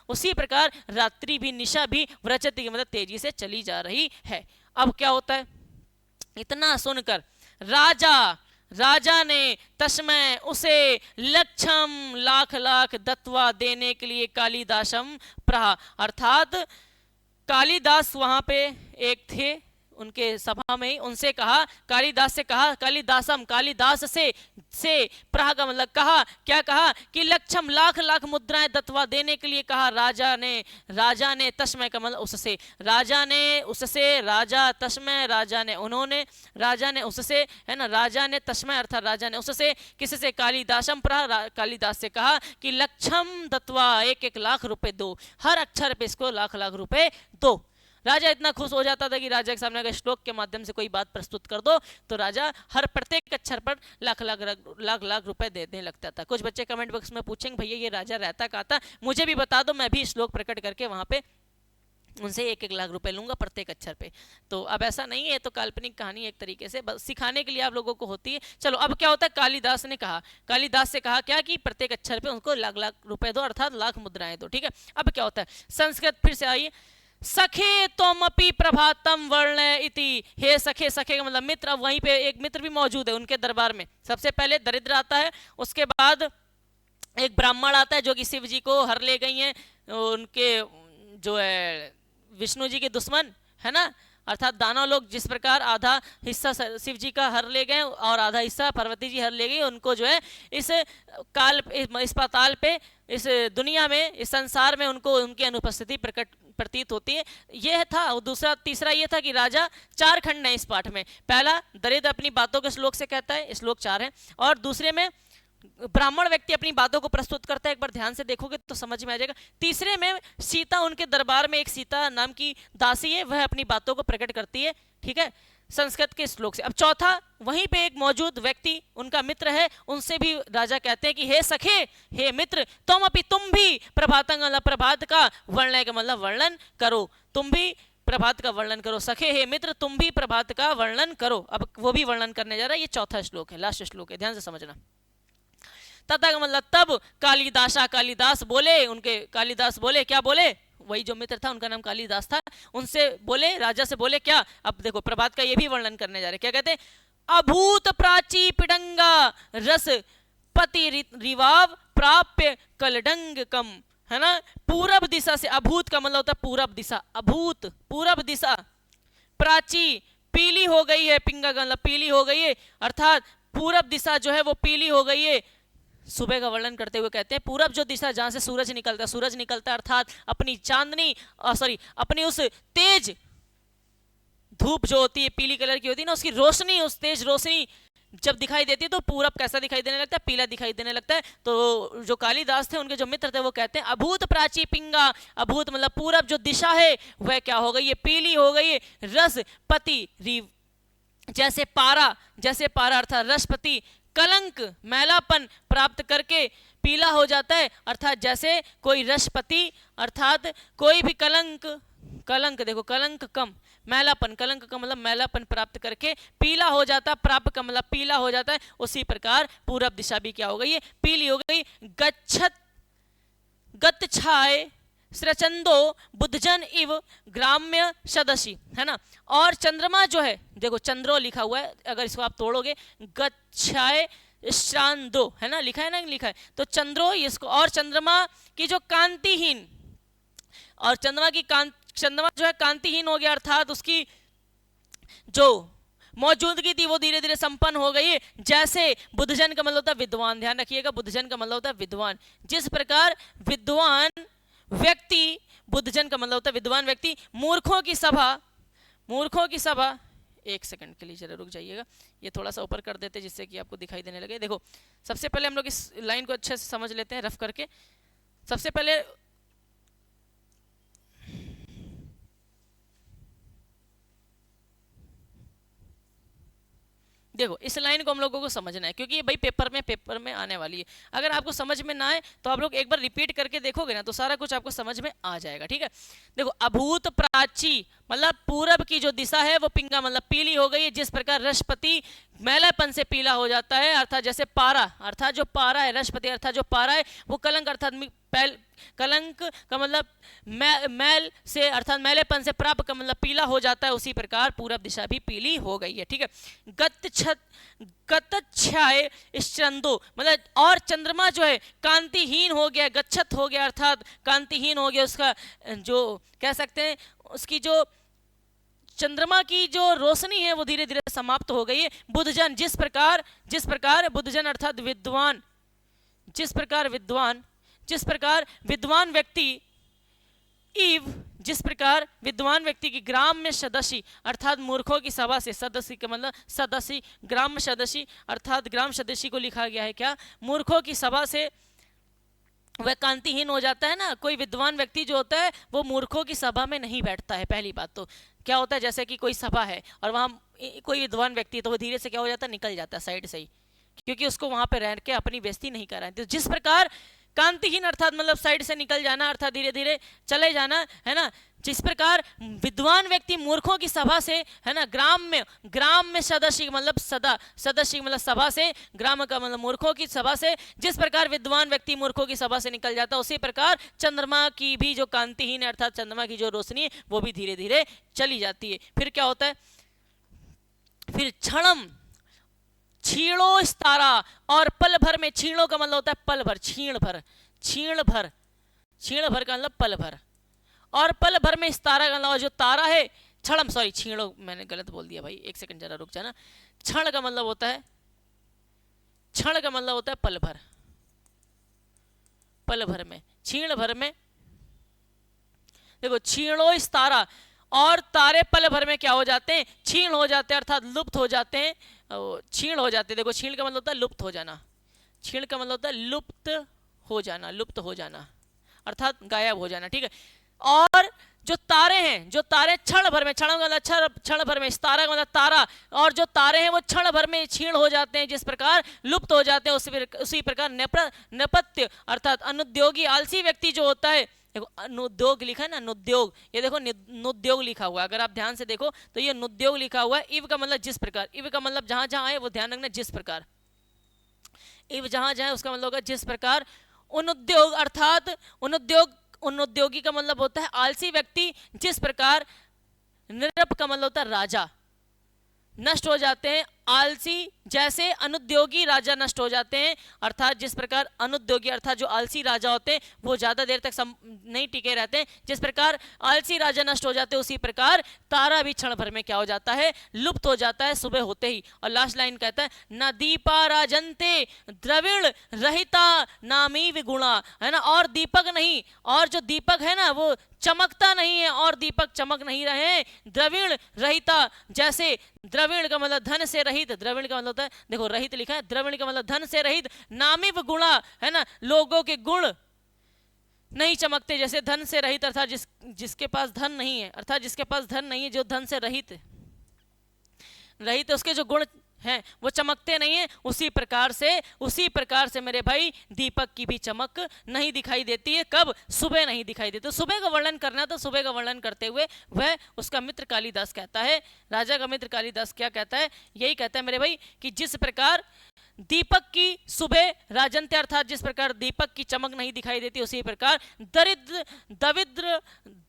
उसी प्रकार रात्रि भी, निशा भी व्रजति की मतलब तेजी से चली जा रही है। अब क्या होता है, इतना सुनकर राजा ने तस्मय उसे लक्षम लाख लाख दत्वा देने के लिए कालिदासम प्रहा, अर्थात कालिदास वहां पे एक थे उनके सभा में ही, उनसे कहा, कालिदास से कहा, कालिदास से प्रहा का मतलब कहा, क्या कहा कि लक्षम लाख लाख मुद्राएं दत्वा देने के लिए कहा राजा ने तस्मय का मतलब उससे, राजा तस्मय, राजा ने उससे, है ना, राजा ने तस्मय अर्थात राजा ने उससे, किससे, कालिदासम प्रहा, कालिदास से कहा कि लक्षम दत्वा 1-1 लाख रुपए दो, हर अक्षर पे इसको लाख लाख रुपए दो। राजा इतना खुश हो जाता था कि राजा के सामने अगर श्लोक के माध्यम से कोई बात प्रस्तुत कर दो तो राजा हर प्रत्येक अक्षर पर लाख लाख रुपए देने लगता था। कुछ बच्चे कमेंट बॉक्स में पूछेंगे भैया ये राजा रहता कहाँ था, मुझे भी बता दो, मैं भी श्लोक प्रकट करके वहां पे उनसे 1-1 लाख रुपए लूंगा प्रत्येक अक्षर पे। तो अब ऐसा नहीं है, तो काल्पनिक कहानी एक तरीके से बस सिखाने के लिए आप लोगों को होती है। चलो अब क्या होता है, कालिदास से कहा क्या कि प्रत्येक अक्षर पे उनको लाख लाख रुपए दो अर्थात लाख मुद्राएं दो। ठीक है, अब क्या होता है, संस्कृत फिर से आइए, सखे तोमपि प्रभातम वर्ण इति, हे सखे, सखे का मतलब मित्र। अब वहीं पे एक मित्र भी मौजूद है उनके दरबार में। सबसे पहले दरिद्र आता है, उसके बाद एक ब्राह्मण आता है जो कि शिव जी को हर ले गई हैं, उनके जो है विष्णु जी के दुश्मन, है ना, अर्थात दानव लोग जिस प्रकार आधा हिस्सा शिव जी का हर ले गए और आधा हिस्सा पार्वती जी हर ले गई, उनको जो है इस पाताल पे, इस दुनिया में, इस संसार में उनको उनकी अनुपस्थिति प्रतीत होती है। यह था। और तीसरा ये था कि राजा 4 खंड है इस पाठ में। पहला दरिद्र अपनी बातों के श्लोक से कहता है, श्लोक 4 है, और दूसरे में ब्राह्मण व्यक्ति अपनी बातों को प्रस्तुत करता है, एक बार ध्यान से देखोगे तो समझ में आ जाएगा। तीसरे में सीता, उनके दरबार में एक सीता नाम की दासी है, वह अपनी बातों को प्रकट करती है, ठीक है, संस्कृत के श्लोक से। अब चौथा, वहीं पे एक मौजूद व्यक्ति उनका मित्र है, उनसे भी राजा कहते हैं कि हे सखे, हे मित्र, तुम भी प्रभात का मतलब वर्णन का मतलब वर्णन करो, तुम भी प्रभात का वर्णन करो। सखे हे मित्र तुम भी प्रभात का वर्णन करो। अब वो भी वर्णन करने जा रहा है। ये चौथा श्लोक है, लास्ट श्लोक है, ध्यान से समझना। तथा का मतलब तब कालिदासा, कालिदास बोले, उनके कालिदास बोले, क्या बोले, वही जो मित्र था उनका नाम कालिदास था, उनसे बोले, राजा से बोले क्या, अब देखो प्रभात का ये भी वर्णन करने जा रहे, क्या कहते हैं, अभूत प्राची पिडंगा रस पति रिवाव प्राप्य कलडंग कम, है ना, पूरब दिशा से, अभूत का मतलब होता है पूरब दिशा, अभूत पूरब दिशा, प्राची पीली हो गई है, पिंगा का मतलब पीली हो गई है, अर्थात पूरब दिशा जो है वो पीली हो गई है। सुबह का वर्णन करते हुए कहते हैं पूरब जो दिशा जहां से सूरज निकलता है अर्थात अपनी चांदनी अपनी उस तेज धूप जो होती है पीली कलर की होती है ना, उसकी रोशनी, उस तेज रोशनी जब दिखाई देती है तो पूरब कैसा दिखाई देने लगता है, पीला दिखाई देने लगता है। तो जो कालिदास थे उनके जो मित्र थे वो कहते हैं अभूत प्राची पिंगा, अभूत मतलब पूरब जो दिशा है वह क्या हो गई है, पीली हो गई है। रस पति जैसे पारा अर्थात रसपति कलंक मैलापन प्राप्त करके पीला हो जाता है, अर्थात जैसे कोई रसपति अर्थात कोई भी कलंक देखो कलंक कम मैलापन, कलंक का मतलब मैलापन प्राप्त करके पीला हो जाता, प्राप्त का मतलब पीला हो जाता है, उसी प्रकार पूरब दिशा भी क्या हो गई है, पीली हो गई। गच्छाय स्रचंदो बुद्धजन इव ग्राम्य सदसी, है ना, और चंद्रमा जो है देखो चंद्रो लिखा हुआ है, अगर इसको आप तोड़ोगे गच्छाय श्रांद्रो, है ना, लिखा है ना, लिखा है तो चंद्रो इसको, और चंद्रमा की जो कांतिहीन, और चंद्रमा जो है कांतिहीन हो गया, अर्थात उसकी जो मौजूदगी थी वो धीरे धीरे संपन्न हो गई है। जैसे बुद्धजन का मतलब होता है विद्वान, ध्यान रखिएगा, बुद्धजन का मतलब होता है विद्वान, जिस प्रकार विद्वान व्यक्ति, बुद्धजन का मतलब होता है विद्वान व्यक्ति, मूर्खों की सभा, एक सेकंड के लिए जरा रुक जाइएगा, ये थोड़ा सा ऊपर कर देते जिससे कि आपको दिखाई देने लगे। देखो सबसे पहले हम लोग इस लाइन को अच्छे से समझ लेते हैं रफ करके। सबसे पहले देखो इस लाइन को हम लोगों को समझना है क्योंकि ये भाई पेपर में आने वाली है। अगर आपको समझ में ना आए तो आप लोग एक बार रिपीट करके देखोगे ना तो सारा कुछ आपको समझ में आ जाएगा, ठीक है। देखो अभूत प्राची मतलब पूरब की जो दिशा है वो पिंगा मतलब पीली हो गई है, जिस प्रकार रसपति मैलापन से पीला हो जाता है, अर्थात जैसे पारा, अर्थात जो पारा है, रसपति अर्थात जो पारा है वो कलंक अर्थात कलंक का मतलब मैल से अर्थात मैलेपन से प्राप्त का मतलब पीला हो जाता है, उसी प्रकार पूरब दिशा भी पीली हो गई है, ठीक है। गतच्छाय चंदो मतलब और चंद्रमा जो है कांतिहीन हो गया, गच्छत हो गया अर्थात कांतिहीन हो गया, उसका जो कह सकते हैं उसकी जो चंद्रमा की जो रोशनी है वो धीरे धीरे समाप्त हो गई है। बुद्धजन जिस प्रकार बुद्धजन अर्थात विद्वान, जिस प्रकार विद्वान व्यक्ति जिस प्रकार विद्वान व्यक्ति की ग्राम्य सदस्य अर्थात मूर्खों की सभा से, सदस्य का मतलब सदस्य, ग्राम्य सदस्य अर्थात ग्राम सदस्य को लिखा गया है क्या, मूर्खों की सभा से वह कांतिहीन हो जाता है ना। कोई विद्वान व्यक्ति जो होता है वो मूर्खों की सभा में नहीं बैठता है। पहली बात तो क्या होता है, जैसे कि कोई सभा है और वहाँ कोई विद्वान व्यक्ति तो वो धीरे से क्या हो जाता है, निकल जाता है साइड से ही, क्योंकि उसको वहां पे रह के अपनी बेइज्जती नहीं कर रहा है। तो जिस प्रकार कांतिहीन अर्थात मतलब साइड से निकल जाना अर्थात धीरे धीरे चले जाना, है ना, जिस प्रकार विद्वान व्यक्ति मूर्खों की सभा से, है ना, ग्राम में सदस्य मतलब सदस्य मतलब सभा से, ग्राम का मतलब मूर्खों की सभा से, जिस प्रकार विद्वान व्यक्ति मूर्खों की सभा से निकल जाता है, उसी प्रकार चंद्रमा की भी जो कांतिहीन है अर्थात चंद्रमा की जो रोशनी है वो भी धीरे धीरे चली जाती है। फिर क्या होता है, फिर क्षणम छीणो तारा और पल भर में, छीणों का मतलब होता है पल भर, क्षीण भर का मतलब पल भर, और पल भर में इस तारा का मतलब जो तारा है क्षणम, सॉरी छीणो मैंने गलत बोल दिया भाई, एक सेकंड जरा रुक जाना। क्षण का मतलब होता है पल भर, पल भर में, क्षीण भर में, देखो छीणो इस तारा और तारे पल भर में क्या हो जाते हैं, क्षीण हो जाते हैं अर्थात लुप्त हो जाते हैं, क्षीण हो जाते हैं। देखो क्षीण का मतलब होता है लुप्त हो जाना, क्षीण का मतलब होता है लुप्त हो जाना अर्थात गायब हो जाना, ठीक है। और जो तारे हैं, जो तारे क्षण भर में, क्षण भर में, इस तारा का मतलब तारा, और जो तारे हैं वो क्षण भर में क्षीण हो जाते हैं, जिस प्रकार लुप्त हो जाते हैं, उसी प्रकार नपत्य अर्थात अनुद्योगी आलसी व्यक्ति जो होता है देखो अनुद्योग लिखा है ना, नुद्योग, ये देखो नुद्योग लिखा हुआ है, अगर आप ध्यान से देखो तो ये नुद्योग लिखा हुआ है। इव का मतलब जिस प्रकार, इव का मतलब जहां जहां आए वो ध्यान रखना, जिस प्रकार, इव जहां जाए उसका मतलब होगा जिस प्रकार। अनुद्योग अर्थात अनुद्योग, अनुद्योगी का मतलब होता है आलसी व्यक्ति, जिस प्रकार निरप का मतलब होता है राजा, नष्ट हो जाते हैं, आलसी जैसे अनुद्योगी राजा नष्ट हो जाते हैं, अर्थात जिस प्रकार अनुद्योगी अर्थात जो आलसी राजा होते हैं वो ज्यादा देर तक नहीं टिके रहते हैं, जिस प्रकार आलसी राजा नष्ट हो जाते हैं उसी प्रकार तारा भी क्षण भर में क्या हो जाता है, लुप्त हो जाता है सुबह होते ही। और लास्ट लाइन कहता है न दीपा राजंते द्रविण रहिता नामी विगुणा, है ना, और दीपक नहीं, और जो दीपक है ना वो चमकता नहीं है, और दीपक चमक नहीं रहे, द्रविण रहिता, जैसे द्रविण का मतलब धन से रहित, द्रविण का मतलब होता है, देखो रहित लिखा है, द्रविण का मतलब धन से रहित, नामिव गुणा, है ना, लोगों के गुण नहीं चमकते, जैसे धन से रहित अर्थात जिसके पास धन नहीं है, अर्थात जिसके पास धन नहीं है, जो धन से रहित रहित उसके जो गुण हैं वो चमकते नहीं है, उसी प्रकार से मेरे भाई दीपक की भी चमक नहीं दिखाई देती है, कब, सुबह नहीं दिखाई देती। तो सुबह का वर्णन करना, तो सुबह का वर्णन करते हुए वह उसका मित्र कालिदास कहता है, राजा का मित्र कालिदास क्या कहता है, यही कहता है मेरे भाई कि जिस प्रकार दीपक की सुबह राजंत्य अर्थात जिस प्रकार दीपक की चमक नहीं दिखाई देती, उसी प्रकार दरिद्र दविद्र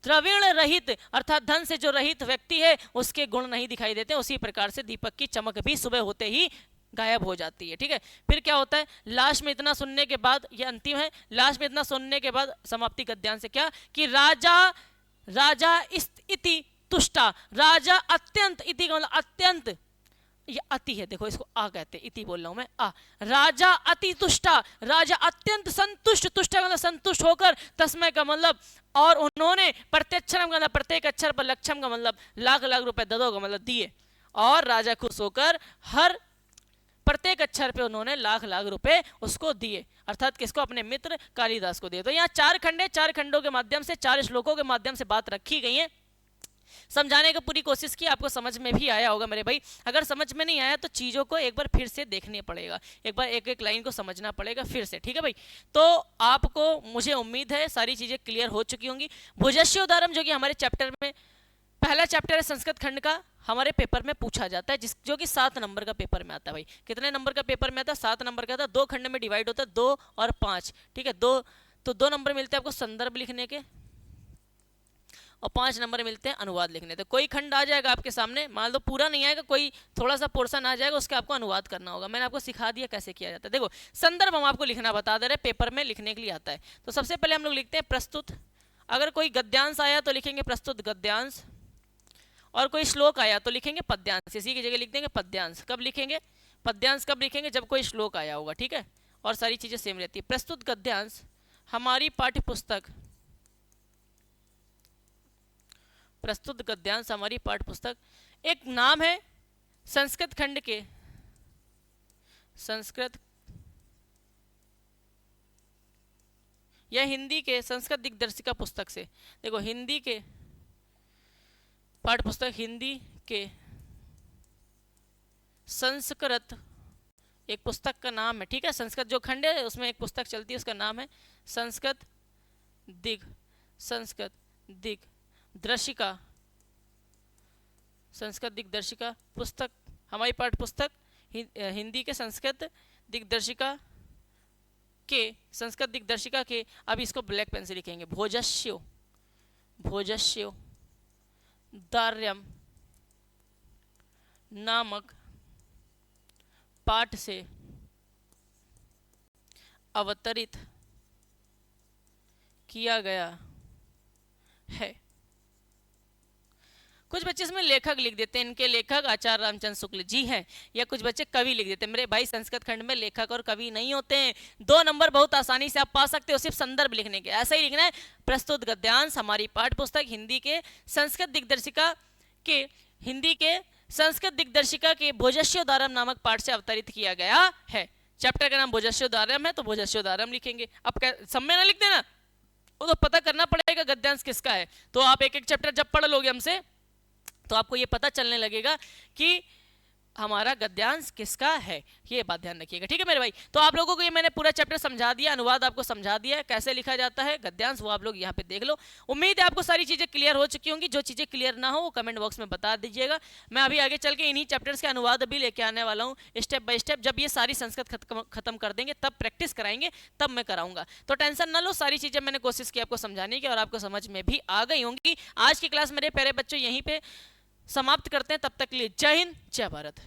द्रविण रहित अर्थात धन से जो रहित व्यक्ति है उसके गुण नहीं दिखाई देते, उसी प्रकार से दीपक की चमक भी सुबह होते ही गायब हो जाती है। ठीक है, फिर क्या होता है लास्ट में इतना सुनने के बाद, ये अंतिम है, लास्ट में इतना सुनने के बाद समाप्ति गद्यांश से क्या कि राजा इति तुष्टा, राजा अत्यंत, इति का मतलब अत्यंत, ये अति है, देखो इसको आ कहते, इति बोल रहा हूं मैं, आ, राजा अति तुष्टा, राजा अत्यंत संतुष्ट, तुष्ट का मतलब संतुष्ट होकर, तस्मय का मतलब और उन्होंने, प्रत्यक्षरम का मतलब प्रत्येक अक्षर पर, लक्षम का मतलब लाख लाख रुपए, ददो का मतलब दिए, और राजा खुश होकर हर प्रत्येक अक्षर पे उन्होंने लाख लाख रुपए उसको दिए, अर्थात किसको, अपने मित्र कालिदास को दिए। तो यहाँ 4 खंड है, 4 खंडों के माध्यम से, 4 श्लोकों के माध्यम से बात रखी गई है, समझाने की पूरी कोशिश की, आपको समझ में भी आया होगा मेरे भाई। अगर समझ में नहीं आया तो चीज़ों को एक बार फिर से देखने पड़ेगा, एक बार एक एक लाइन को समझना पड़ेगा फिर से, ठीक है भाई। तो आपको, मुझे उम्मीद है सारी चीज़ें क्लियर हो चुकी होंगी। भुजस्य उदाहरण जो कि हमारे चैप्टर में पहला चैप्टर है संस्कृत खंड का, हमारे पेपर में पूछा जाता है, जो कि 7 नंबर का पेपर में आता है भाई। कितने नंबर का पेपर में आता है, 7 नंबर का आता है, 2 खंड में डिवाइड होता है, 2 और 5, ठीक है, 2, तो 2 नंबर मिलते हैं आपको संदर्भ लिखने के, और 5 नंबर मिलते हैं अनुवाद लिखने। तो कोई खंड आ जाएगा आपके सामने, मान लो पूरा नहीं आएगा, कोई थोड़ा सा पोर्शन आ जाएगा, उसका आपको अनुवाद करना होगा। मैंने आपको सिखा दिया कैसे किया जाता है। देखो संदर्भ हम आपको लिखना बता दे रहे, पेपर में लिखने के लिए आता है। तो सबसे पहले हम लोग लिखते हैं प्रस्तुत, अगर कोई गद्यांश आया तो लिखेंगे प्रस्तुत गद्यांश, और कोई श्लोक आया तो लिखेंगे पद्यांश, इसी की जगह लिख देंगे पद्यांश। कब लिखेंगे पद्यांश, कब लिखेंगे, जब कोई श्लोक आया होगा, ठीक है, और सारी चीजें सेम रहती है। प्रस्तुत गद्यांश हमारी पाठ्य पुस्तक, प्रस्तुत गद्यांश हमारी पाठ्य पुस्तक, एक नाम है संस्कृत खंड के, संस्कृत या हिंदी के संस्कृत दिग्दर्शिका पुस्तक से, देखो हिंदी के पाठ्य पुस्तक, हिंदी के संस्कृत एक पुस्तक का नाम है, ठीक है, संस्कृत जो खंड है उसमें एक पुस्तक चलती है, उसका नाम है संस्कृत दिग्दर्शिका, संस्कृत दिग्दर्शिका पुस्तक, हमारी पाठ्य पुस्तक हिंदी के संस्कृत दिग्दर्शिका के, संस्कृत दिग्दर्शिका के, अब इसको ब्लैक पेन से लिखेंगे, भोजस्यो दार्यम नामक पाठ से अवतरित किया गया है। कुछ बच्चे इसमें लेखक लिख देते हैं, इनके लेखक आचार्य रामचंद्र शुक्ल जी हैं, या कुछ बच्चे कवि लिख देते हैं। मेरे भाई संस्कृत खंड में लेखक और कवि नहीं होते हैं। 2 नंबर बहुत आसानी से आप पा सकते हो सिर्फ संदर्भ लिखने के, ऐसा ही लिखना है, प्रस्तुत गद्यांश हमारी पाठ्य पुस्तक हिंदी के संस्कृत दिग्दर्शिका के, हिंदी के संस्कृत दिग्दर्शिका के भोजस्योदारम नामक पाठ से अवतरित किया गया है। चैप्टर का नाम भोजस्योदारम है तो भोजस्योदारम लिखेंगे। अब समय ना लिख देना, वो तो पता करना पड़ेगा गद्यांश किसका है। तो आप एक एक चैप्टर जब पढ़ लोगे हमसे तो आपको ये पता चलने लगेगा कि हमारा गद्यांश किसका है, ये बात ध्यान रखिएगा। ठीक है मेरे भाई, तो आप लोगों को ये मैंने पूरा चैप्टर समझा दिया, अनुवाद आपको समझा दिया है, कैसे लिखा जाता है गद्यांश, वो आप लोग यहाँ पे देख लो। उम्मीद है आपको सारी चीजें क्लियर हो चुकी होंगी। जो चीजें क्लियर ना हो वो कमेंट बॉक्स में बता दीजिएगा। मैं अभी आगे चल के इन्हीं चैप्टर्स के अनुवाद अभी लेके आने वाला हूँ स्टेप बाय स्टेप। जब ये सारी संस्कृत खत्म कर देंगे तब प्रैक्टिस कराएंगे, तब मैं कराऊंगा। तो टेंशन ना लो, सारी चीजें मैंने कोशिश की आपको समझाने की और आपको समझ में भी आ गई होंगी। आज की क्लास मेरे प्यारे बच्चों यहीं पे समाप्त करते हैं, तब तक के लिए जय हिंद जय भारत।